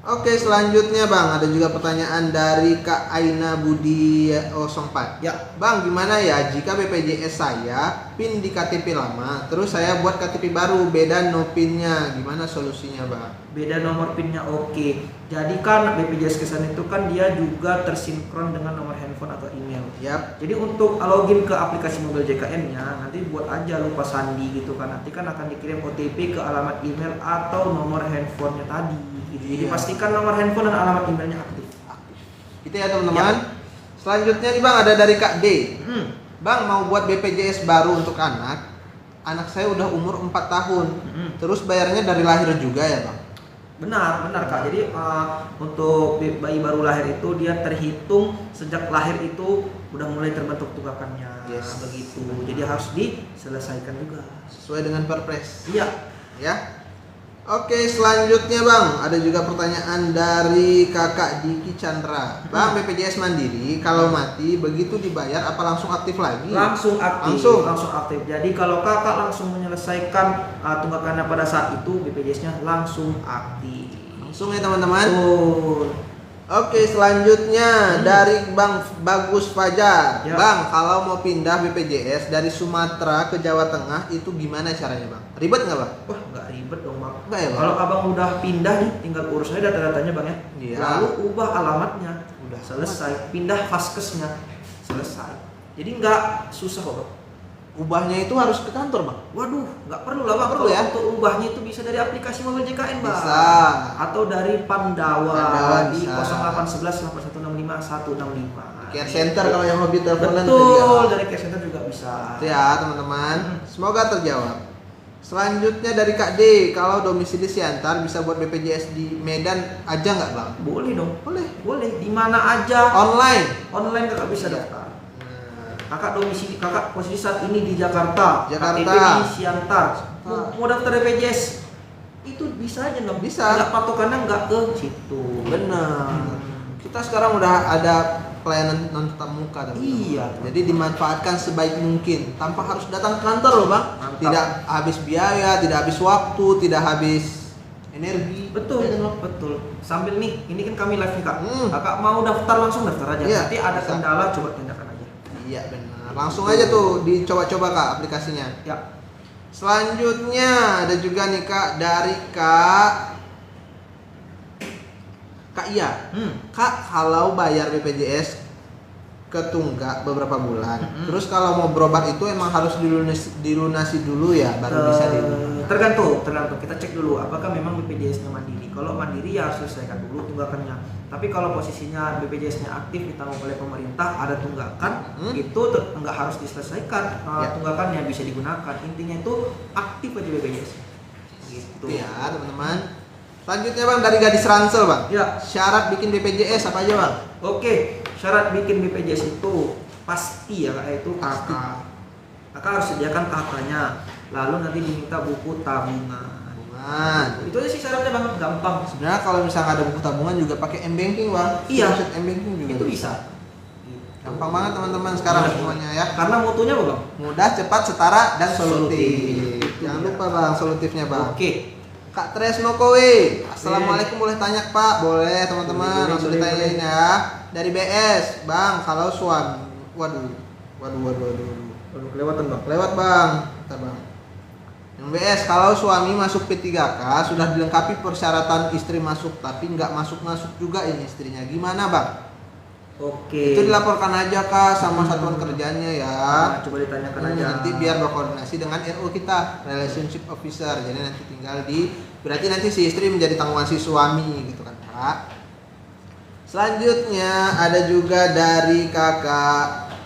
S1: Oke, selanjutnya Bang, ada juga pertanyaan dari Kak Aina Budi 04.
S2: Ya.
S1: Bang, gimana ya jika BPJS saya PIN di KTP lama, terus saya buat KTP baru, beda no PIN-nya, gimana solusinya Bang?
S2: Beda nomor PIN-nya, oke. Jadi kan BPJS Kesehatan itu kan dia juga tersinkron dengan nomor handphone atau email.
S1: Yap.
S2: Jadi untuk login ke aplikasi mobil JKN-nya, nanti buat aja lupa sandi gitu kan. Nanti kan akan dikirim OTP ke alamat email atau nomor handphonenya tadi. Gitu. Jadi
S1: Iya.
S2: pastikan nomor handphone dan alamat emailnya aktif.
S1: Gitu ya teman-teman. Selanjutnya nih Bang, ada dari Kak D. Bang, mau buat BPJS baru untuk anak. Anak saya udah umur 4 tahun. Terus bayarnya dari lahir juga ya Bang?
S2: Benar Kak. Jadi untuk bayi baru lahir itu dia terhitung sejak lahir itu udah mulai terbentuk tunggakannya.
S1: Yes.
S2: Begitu. Jadi harus diselesaikan juga.
S1: Sesuai dengan Perpres.
S2: Iya.
S1: Ya. Oke, selanjutnya Bang, ada juga pertanyaan dari Kakak Diki Chandra. Bang, BPJS Mandiri kalau mati begitu dibayar apa langsung aktif lagi?
S2: Langsung aktif.
S1: Langsung
S2: Aktif. Jadi kalau kakak langsung menyelesaikan tunggakannya pada saat itu, BPJS-nya langsung aktif.
S1: Langsung ya teman-teman.
S2: Betul.
S1: Oke, selanjutnya dari Bang Bagus Fajar.
S2: Ya.
S1: Bang, kalau mau pindah BPJS dari Sumatera ke Jawa Tengah itu gimana caranya Bang? Ribet nggak Bang?
S2: Wah, nggak ribet dong Bang.
S1: Nggak ya Bang?
S2: Kalau abang udah pindah nih, tinggal urus aja data-datanya Bang ya.
S1: Iya.
S2: Lalu ubah alamatnya,
S1: Udah
S2: selesai. Pindah vaskesnya, selesai. Jadi nggak susah kok Bang.
S1: Ubahnya itu harus ke kantor Bang?
S2: Waduh, nggak perlu lah Bang.
S1: Perlu
S2: Kalau
S1: ya?
S2: Untuk ubahnya itu bisa dari aplikasi mobil JKN Bang.
S1: Bisa.
S2: Atau dari Pandawa,
S1: Pandawa
S2: di
S1: bisa.
S2: 0811 8165 165.
S1: Care Center kalau yang hobi teleponan
S2: Betul, dari care center juga bisa.
S1: Itu ya teman-teman. Semoga terjawab. Selanjutnya dari Kak D, kalau domisili Siantar bisa buat BPJS di Medan aja nggak Bang?
S2: Boleh dong.
S1: Boleh.
S2: Boleh, di mana aja.
S1: Online.
S2: Online kakak bisa
S1: Iya.
S2: daftar. Kakak domisili, kakak posisi saat ini di Jakarta.
S1: Jakarta.
S2: KTP di Siantar. Mau daftar BPJS itu bisa aja dong.
S1: Bisa.
S2: Nggak patokannya nggak ke situ.
S1: Benar. Kita sekarang udah ada pelayanan non tatap muka teman-teman.
S2: Iya.
S1: Jadi dimanfaatkan sebaik mungkin tanpa harus datang ke kantor loh Bang.
S2: Mantap.
S1: Tidak habis biaya, tidak habis waktu, tidak habis energi.
S2: Betul,
S1: Ya, kan, Bang?
S2: betul. Sambil nih, ini kan kami live nih kak.
S1: Hmm.
S2: Kakak mau daftar langsung daftar aja.
S1: Iya,
S2: Nanti ada
S1: bisa.
S2: kendala coba tindakan aja.
S1: Iya benar. Langsung aja tuh dicoba-coba Kak aplikasinya.
S2: Ya.
S1: Selanjutnya ada juga nih Kak dari Kak Iya. Kak, kalau bayar BPJS ketunggak beberapa bulan. Terus kalau mau berobat itu emang harus dilunasi dulu ya baru bisa
S2: tergantung kita cek dulu apakah memang BPJS-nya mandiri. Kalau mandiri ya harus selesaikan dulu tunggakannya. Tapi kalau posisinya BPJS-nya aktif ditanggung oleh pemerintah ada tunggakan, itu nggak harus diselesaikan. Tunggakannya bisa digunakan. Intinya itu aktif aja BPJS. Gitu
S1: ya teman-teman. Selanjutnya Bang dari Gadis Ransel Bang.
S2: Ya.
S1: Syarat bikin BPJS apa aja Bang?
S2: Oke, syarat bikin BPJS itu pasti ya Kak, itu kakak harus sediakan kakaknya. Lalu nanti diminta buku tabungan. Itu aja sih syaratnya Bang, gampang.
S1: Sebenarnya kalau misalnya ada buku tabungan juga pakai M-Banking Bang.
S2: Iya,
S1: M-Banking juga
S2: itu bisa.
S1: Gampang banget teman-teman sekarang semuanya ya.
S2: Karena mutunya apa Bang?
S1: Mudah, cepat, setara, dan solutif. Jangan lupa Bang solutifnya Bang.
S2: Oke.
S1: Kak Tresno Kowe, Assalamualaikum, boleh tanya Pak? Boleh teman-teman, langsung ditanyain ya. Dari BS, Bang, kalau suami, waduh,
S2: Kelewatan Bang.
S1: lewat Bang, bentar Bang. Yang BS, kalau suami masuk P3K sudah dilengkapi persyaratan istri masuk, tapi nggak masuk juga ini istrinya, gimana Bang?
S2: Oke.
S1: Itu dilaporkan aja Kak sama satuan kerjanya ya.
S2: Coba ditanyakan aja.
S1: Nanti biar berkoordinasi dengan RO kita, relationship officer. Jadi nanti tinggal berarti nanti si istri menjadi tanggungan si suami gitu kan Kak. Selanjutnya ada juga dari Kakak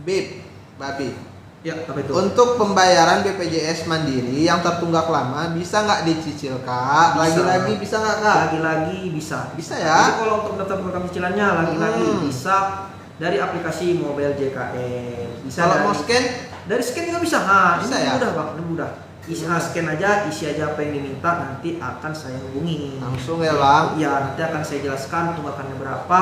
S1: Babi.
S2: Ya, apa itu?
S1: Untuk pembayaran BPJS Mandiri yang tertunggak lama bisa nggak dicicil Kak? Lagi-lagi bisa nggak Kak?
S2: Lagi-lagi bisa.
S1: Bisa ya?
S2: Jadi kalau untuk daftar program cicilannya lagi-lagi bisa dari aplikasi Mobile JKN. Bisa
S1: kalau mau scan?
S2: Dari scan juga bisa.
S1: Bisa
S2: ini
S1: ya?
S2: mudah Bang, ini mudah. Scan aja, isi aja apa yang diminta, nanti akan saya hubungi.
S1: Langsung ya Bang?
S2: Iya, nanti akan saya jelaskan tunggakannya berapa,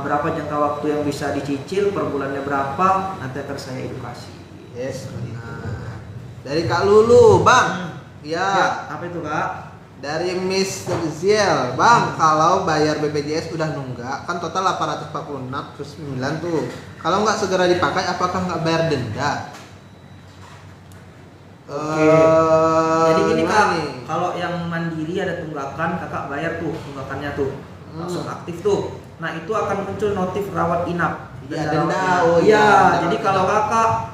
S2: berapa jangka waktu yang bisa dicicil, per bulannya berapa, nanti akan saya edukasi.
S1: Yes, benar. Dari Kak Lulu, Bang. Ya.
S2: Apa itu Kak?
S1: Dari Miss Ziel, Bang, kalau bayar BPJS udah nunggak, kan total 846 plus 9 tuh. Kalau nggak segera dipakai, apakah nggak bayar denda?
S2: Oke. Jadi gini Kak, kalau yang mandiri ada tunggakan, kakak bayar tuh tunggakannya tuh, langsung aktif tuh. Nah itu akan muncul notif rawat inap.
S1: Iya, denda.
S2: Oh iya. Jadi kalau kakak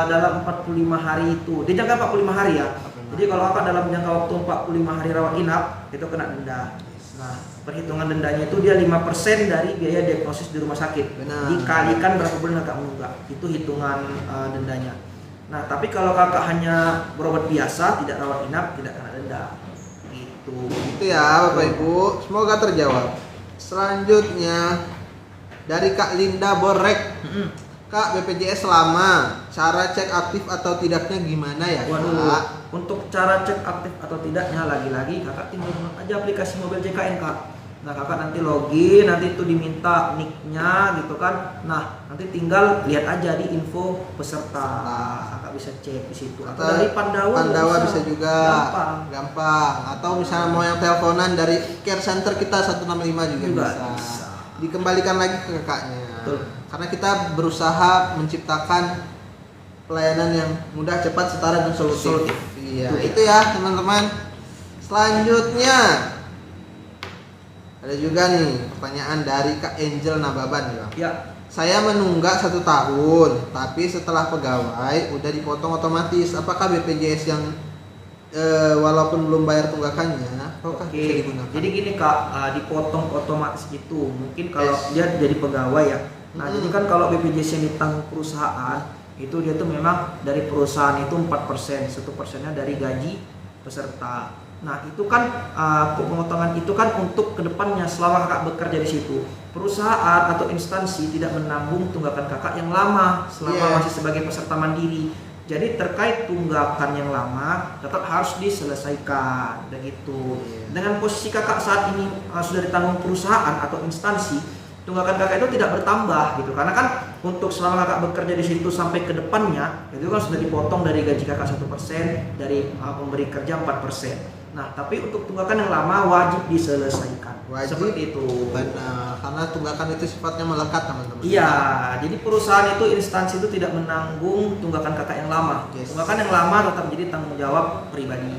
S2: dalam 45 hari itu, dia jangka 45 hari ya. Jadi kalau kakak dalam jangka waktu 45 hari rawat inap, itu kena denda. Nah, perhitungan dendanya itu dia 5% dari biaya diagnosis di rumah sakit.
S1: Benar.
S2: Dikalikan berapa bulan kakak menunggak. Itu hitungan dendanya. Nah, tapi kalau kakak hanya berobat biasa, tidak rawat inap, tidak kena denda. Gitu.
S1: Itu ya Bapak Ibu, semoga terjawab. Selanjutnya dari Kak Linda Borek. Kak, BPJS lama, cara cek aktif atau tidaknya gimana ya Kak?
S2: Waduh, untuk cara cek aktif atau tidaknya lagi-lagi kakak tinggal download aja aplikasi Mobile JKN Kak. Nah kakak nanti login, nanti itu diminta nicknya gitu kan. Nah nanti tinggal lihat aja di info peserta, kakak bisa cek di situ. Atau dari Pandawa
S1: bisa juga. Gampang. Atau misalnya mau yang teleponan dari care center kita 165 juga bisa. Dikembalikan lagi ke kakaknya.
S2: Betul.
S1: Karena kita berusaha menciptakan pelayanan yang mudah, cepat, setara, dan solutif. Iya, itu ya teman-teman. Selanjutnya ada juga nih pertanyaan dari Kak Angel Nababan ya.
S2: Ya.
S1: Saya menunggak 1 tahun, tapi setelah pegawai udah dipotong otomatis. Apakah BPJS yang walaupun belum bayar tunggakannya, apakah bisa digunakan?
S2: Jadi gini Kak, dipotong otomatis itu. Mungkin kalau dia jadi pegawai ya. Nah, jadi kan kalau BPJS yang ditanggung perusahaan, itu dia tuh memang dari perusahaan itu 4%, 1%-nya dari gaji peserta. Nah, itu kan pemotongan itu kan untuk kedepannya selama kakak bekerja di situ. Perusahaan atau instansi tidak menanggung tunggakan kakak yang lama selama masih sebagai peserta mandiri. Jadi terkait tunggakan yang lama tetap harus diselesaikan, begitu. Dengan posisi kakak saat ini sudah ditanggung perusahaan atau instansi, tunggakan kakak itu tidak bertambah gitu, karena kan untuk selama kakak bekerja di situ sampai ke depannya itu kan sudah dipotong dari gaji kakak 1%, dari pemberi kerja 4%. Nah tapi untuk tunggakan yang lama wajib diselesaikan. Seperti itu.
S1: Benar, karena tunggakan itu sifatnya melekat teman-teman.
S2: Iya, jadi perusahaan itu, instansi itu tidak menanggung tunggakan kakak yang lama. Tunggakan yang lama tetap jadi tanggung jawab pribadi.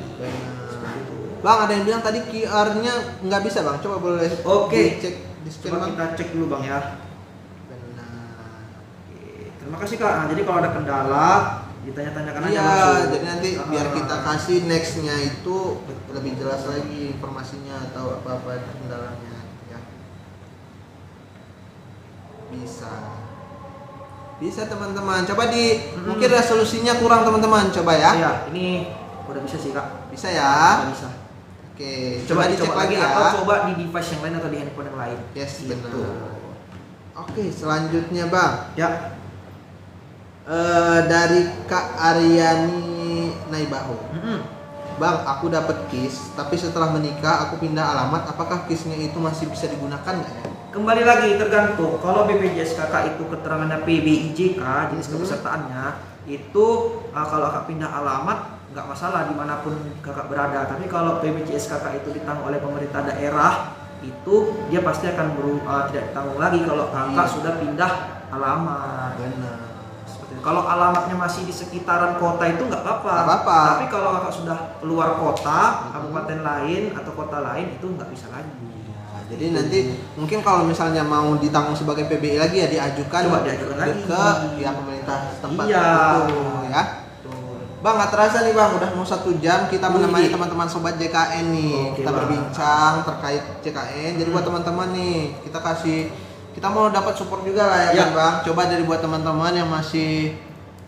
S2: Seperti itu.
S1: Bang, ada yang bilang tadi QR-nya nggak bisa Bang, coba boleh
S2: Oke.
S1: dicek.
S2: Coba kita cek dulu Bang ya.
S1: Benar.
S2: Terima kasih Kak. Nah, jadi kalau ada kendala ditanya-tanyakan aja
S1: Iya,
S2: langsung.
S1: jadi nanti biar kita kasih nextnya itu lebih jelas lagi informasinya atau apa-apa kendalanya ya. Bisa teman-teman. Coba mungkin resolusinya kurang teman-teman. Coba ya.
S2: Iya, ini udah bisa sih Kak.
S1: Bisa ya.
S2: Udah bisa.
S1: Oke,
S2: Coba
S1: dicek
S2: dicoba lagi
S1: ya.
S2: atau coba di device yang lain atau di handphone yang lain.
S1: Yes,
S2: Gitu.
S1: benar. Oke, selanjutnya Bang.
S2: Ya.
S1: Dari Kak Aryani Naibaho.
S2: Mm-mm.
S1: Bang, aku dapat KIS, tapi setelah menikah aku pindah alamat. Apakah KIS-nya itu masih bisa digunakan nggak ya?
S2: Kembali lagi tergantung. Kalau BPJS kakak itu keterangannya PBIJK, jenis kepesertaannya itu kalau kakak pindah alamat nggak masalah dimanapun kakak berada. Tapi kalau BPJS kakak itu ditanggung oleh pemerintah daerah, itu dia pasti akan tidak ditanggung lagi kalau kakak sudah pindah alamat.
S1: Benar.
S2: Seperti itu. Kalau alamatnya masih di sekitaran kota itu nggak apa-apa.
S1: Nggak apa-apa.
S2: Tapi kalau kakak sudah keluar kota, kabupaten lain atau kota lain itu nggak bisa lagi.
S1: Jadi nanti mungkin kalau misalnya mau ditanggung sebagai PBI lagi ya diajukan,
S2: Coba diajukan lagi
S1: ke ya pemerintah setempat
S2: Iya.
S1: itu ya. Bang, nggak terasa nih Bang, udah mau 1 jam kita menemani teman-teman sobat JKN nih.
S2: Oke,
S1: Kita
S2: Bang.
S1: berbincang terkait JKN. Jadi buat teman-teman nih, kita mau dapat support juga lah ya
S2: Ya.
S1: kan Bang. Coba dari buat teman-teman yang masih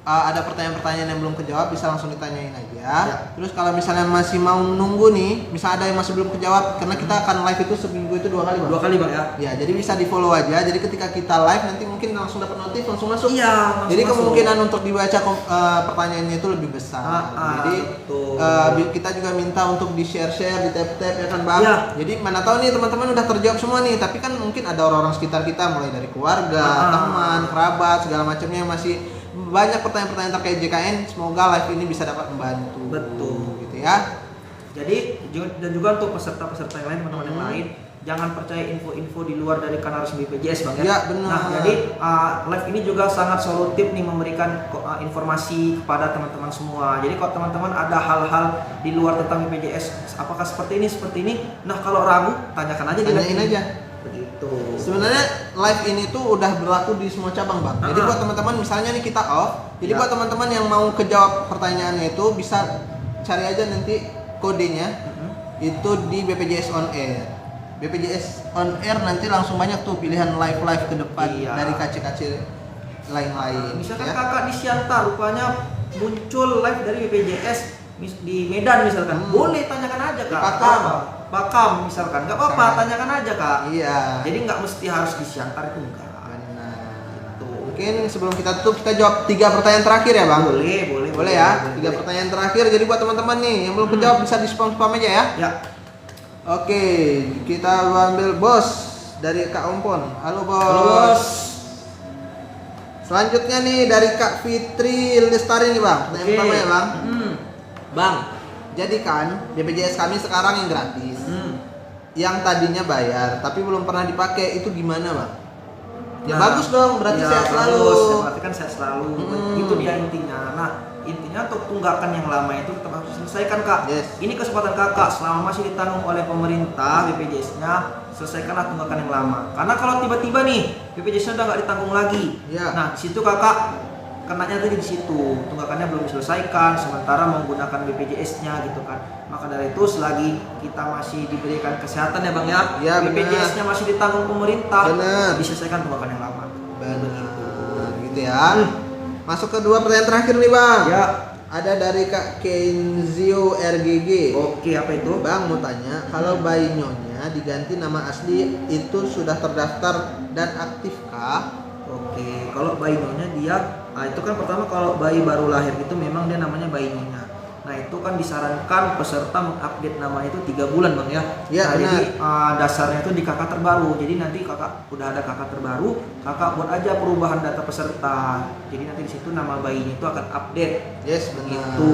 S1: ada pertanyaan-pertanyaan yang belum kejawab bisa langsung ditanyain aja.
S2: Ya.
S1: Terus kalau misalnya masih mau nunggu nih, misal ada yang masih belum kejawab, karena kita akan live itu seminggu itu 2 kali Bang.
S2: 2 kali Bang ya.
S1: Ya, jadi bisa di follow aja. Jadi ketika kita live nanti mungkin langsung dapat notif, langsung masuk.
S2: Iya, langsung
S1: Jadi
S2: masuk.
S1: kemungkinan untuk dibaca pertanyaannya itu lebih besar. Jadi
S2: betul.
S1: kita juga minta untuk di share-share, di tap-tap ya kan Bang.
S2: Iya.
S1: Jadi mana tahu nih teman-teman udah terjawab semua nih, tapi kan mungkin ada orang-orang sekitar kita mulai dari keluarga, teman, kerabat, segala macamnya yang masih banyak pertanyaan-pertanyaan terkait JKN. Semoga live ini bisa dapat membantu.
S2: Betul.
S1: Gitu ya.
S2: Jadi dan juga untuk peserta-peserta yang lain, teman-teman yang lain, jangan percaya info-info di luar dari kanal resmi BPJS Bang ya.
S1: Iya, benar.
S2: Nah, jadi live ini juga sangat solutif nih memberikan informasi kepada teman-teman semua. Jadi kalau teman-teman ada hal-hal di luar tentang BPJS, apakah seperti ini, nah kalau ragu tanyakan aja di live
S1: Tanyain
S2: ini.
S1: aja.
S2: Begitu.
S1: Sebenarnya live ini tuh udah berlaku di semua cabang Bang. Jadi buat teman-teman misalnya nih kita off, jadi buat teman-teman yang mau kejawab pertanyaannya itu bisa cari aja nanti kodenya itu di BPJS on air. BPJS on air nanti langsung banyak tuh pilihan live ke depan dari KC-KC lain-lain.
S2: Misalkan
S1: ya.
S2: kakak di Siantar rupanya muncul live dari BPJS di Medan misalkan, boleh tanyakan aja kak. Pakam misalkan, nggak apa-apa, tanyakan aja kak.
S1: Iya.
S2: Jadi nggak mesti harus di Siantar itu enggak.
S1: Benar. Mungkin sebelum kita tutup kita jawab 3 pertanyaan terakhir ya Bang.
S2: Boleh
S1: Ya. 3 pertanyaan terakhir. Jadi buat teman-teman nih yang belum kejawab bisa di spam aja ya.
S2: Ya.
S1: Oke, kita ambil Bos dari Kak Ompon. Halo Bos.
S2: Halo bos.
S1: Selanjutnya nih dari Kak Fitri Lestari nih Bang. Pertanyaan pertama ya Bang. Bang, jadi kan BPJS kami sekarang yang gratis. Yang tadinya bayar tapi belum pernah dipakai, itu gimana Bang? Ya
S2: Nah,
S1: bagus dong, berarti
S2: ya,
S1: sehat selalu.
S2: bagus. Ya, berarti kan sehat selalu. Itu dia intinya. Nah, intinya untuk tunggakan yang lama itu tetap harus selesaikan kak.
S1: Yes.
S2: Ini kesempatan kakak selama masih ditanggung oleh pemerintah BPJS-nya, selesaikanlah tunggakan yang lama. Karena kalau tiba-tiba nih BPJS-nya udah nggak ditanggung lagi,
S1: Ya.
S2: nah di situ kakak kenanya tadi di situ tunggakannya belum diselesaikan, sementara menggunakan BPJS-nya gitu kan. Maka dari itu selagi kita masih diberikan kesehatan ya bang ya,
S1: Ya,
S2: BPJS-nya masih ditanggung pemerintah,
S1: Benar.
S2: diselesaikan tunggakan yang lama.
S1: Benar, gitu ya. Masuk ke 2 pertanyaan terakhir nih Bang.
S2: Ya.
S1: Ada dari Kak Kenzio RGG.
S2: Oke, apa itu?
S1: Bang mau tanya, kalau bayi nyonya diganti nama asli itu sudah terdaftar dan aktifkah?
S2: Oke, kalau bayi nyonya dia, itu kan pertama kalau bayi baru lahir itu memang dia namanya bayi nyonya. Nah itu kan disarankan peserta mengupdate namanya itu 3 bulan bang ya.
S1: Iya,
S2: Nah,
S1: benar.
S2: jadi dasarnya itu di kakak terbaru. Jadi nanti kakak udah ada kakak terbaru, kakak buat aja perubahan data peserta. Jadi nanti di situ nama bayinya itu akan update.
S1: Yes, benar.
S2: Gitu.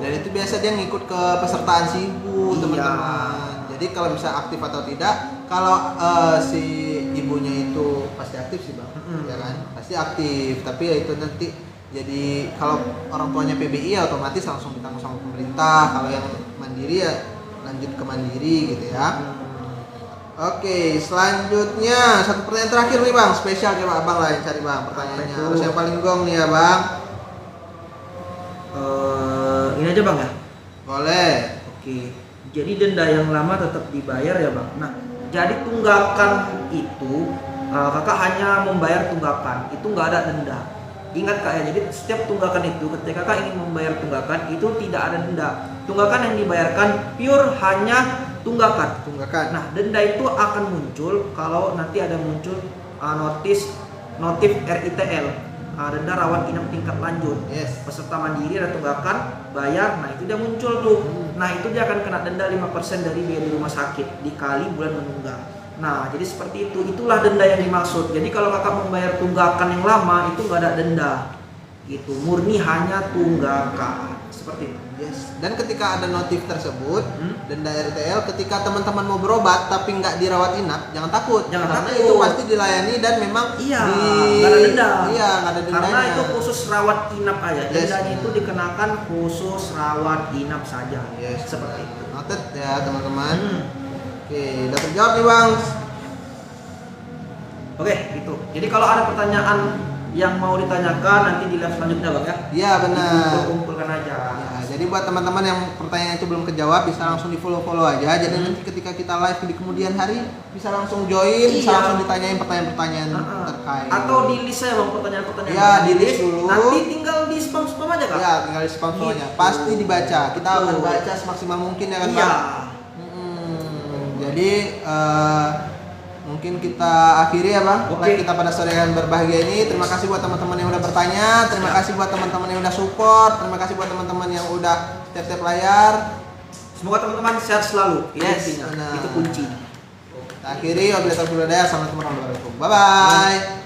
S1: Dan itu biasa dia ngikut ke pesertaan si ibu,
S2: Iya.
S1: teman-teman. Jadi kalau bisa aktif atau tidak, kalau si ibunya itu pasti aktif sih bang, ya kan? Pasti aktif. Tapi ya itu nanti jadi kalau orang tuanya PBI ya otomatis langsung ditanggung sama pemerintah. Kalau yang mandiri ya lanjut ke mandiri gitu ya. Oke, selanjutnya satu pertanyaan terakhir nih bang, spesial coba abang lah yang cari bang pertanyaannya.
S2: Apa itu?
S1: Harus yang paling gong nih ya bang.
S2: Ini aja bang ya.
S1: Boleh.
S2: Oke. Jadi denda yang lama tetap dibayar ya bang. Nah, jadi tunggakan itu kakak hanya membayar tunggakan, itu nggak ada denda. Ingat kak ya, jadi setiap tunggakan itu ketika kakak ingin membayar tunggakan itu tidak ada denda. Tunggakan yang dibayarkan pure hanya tunggakan.
S1: Tunggakan.
S2: Nah, denda itu akan muncul kalau nanti ada muncul notif RITL, denda rawat inap tingkat lanjut.
S1: Yes.
S2: Peserta mandiri ada tunggakan, bayar, nah itu dia muncul tuh. Nah, itu dia akan kena denda 5% dari biaya di rumah sakit dikali bulan menunggang. Nah, jadi seperti itu. Itulah denda yang dimaksud. Jadi kalau kakak membayar tunggakan yang lama itu nggak ada denda. Gitu, murni hanya tunggakan. Seperti itu.
S1: Yes. Dan ketika ada notif tersebut, denda RTL, ketika teman-teman mau berobat tapi nggak dirawat inap, jangan takut.
S2: Jangan
S1: karena
S2: takut.
S1: itu pasti dilayani dan memang
S2: Nggak ada denda.
S1: Iya, nggak ada dendanya.
S2: Karena itu khusus rawat inap aja.
S1: Yes.
S2: Dendanya itu dikenakan khusus rawat inap saja.
S1: Yes.
S2: Seperti itu.
S1: Noted ya teman-teman. Oke, udah terjawab nih bang.
S2: Oke, itu. Jadi kalau ada pertanyaan yang mau ditanyakan nanti di live selanjutnya bang ya.
S1: Iya benar.
S2: Kumpulkan aja.
S1: Ya, jadi buat teman-teman yang pertanyaan itu belum kejawab bisa langsung di follow aja. Jadi nanti ketika kita live di kemudian hari bisa langsung join, bisa
S2: Iya.
S1: langsung ditanyain pertanyaan-pertanyaan terkait.
S2: Atau di list saya bang pertanyaan-pertanyaan.
S1: Ya, di list dulu.
S2: Nanti tinggal di spam aja kak.
S1: Ya, tinggal di spam semuanya.
S2: Gitu.
S1: Pasti dibaca. Kita akan
S2: Betul.
S1: baca semaksimal mungkin ya kan
S2: Iya.
S1: Bang? Jadi mungkin kita akhiri ya bang.
S2: Oke.
S1: Live kita pada sore yang berbahagia ini. Terima kasih buat teman-teman yang udah bertanya. Terima kasih buat teman-teman yang udah support. Terima kasih buat teman-teman yang udah tap layar.
S2: Semoga teman-teman sehat selalu. Itu
S1: Yes,
S2: intinya.
S1: benar.
S2: Itu kunci.
S1: Kita akhiri. Wabillahi taufiq wal hidayah. Assalamualaikum warahmatullahi wabarakatuh. Bye bye.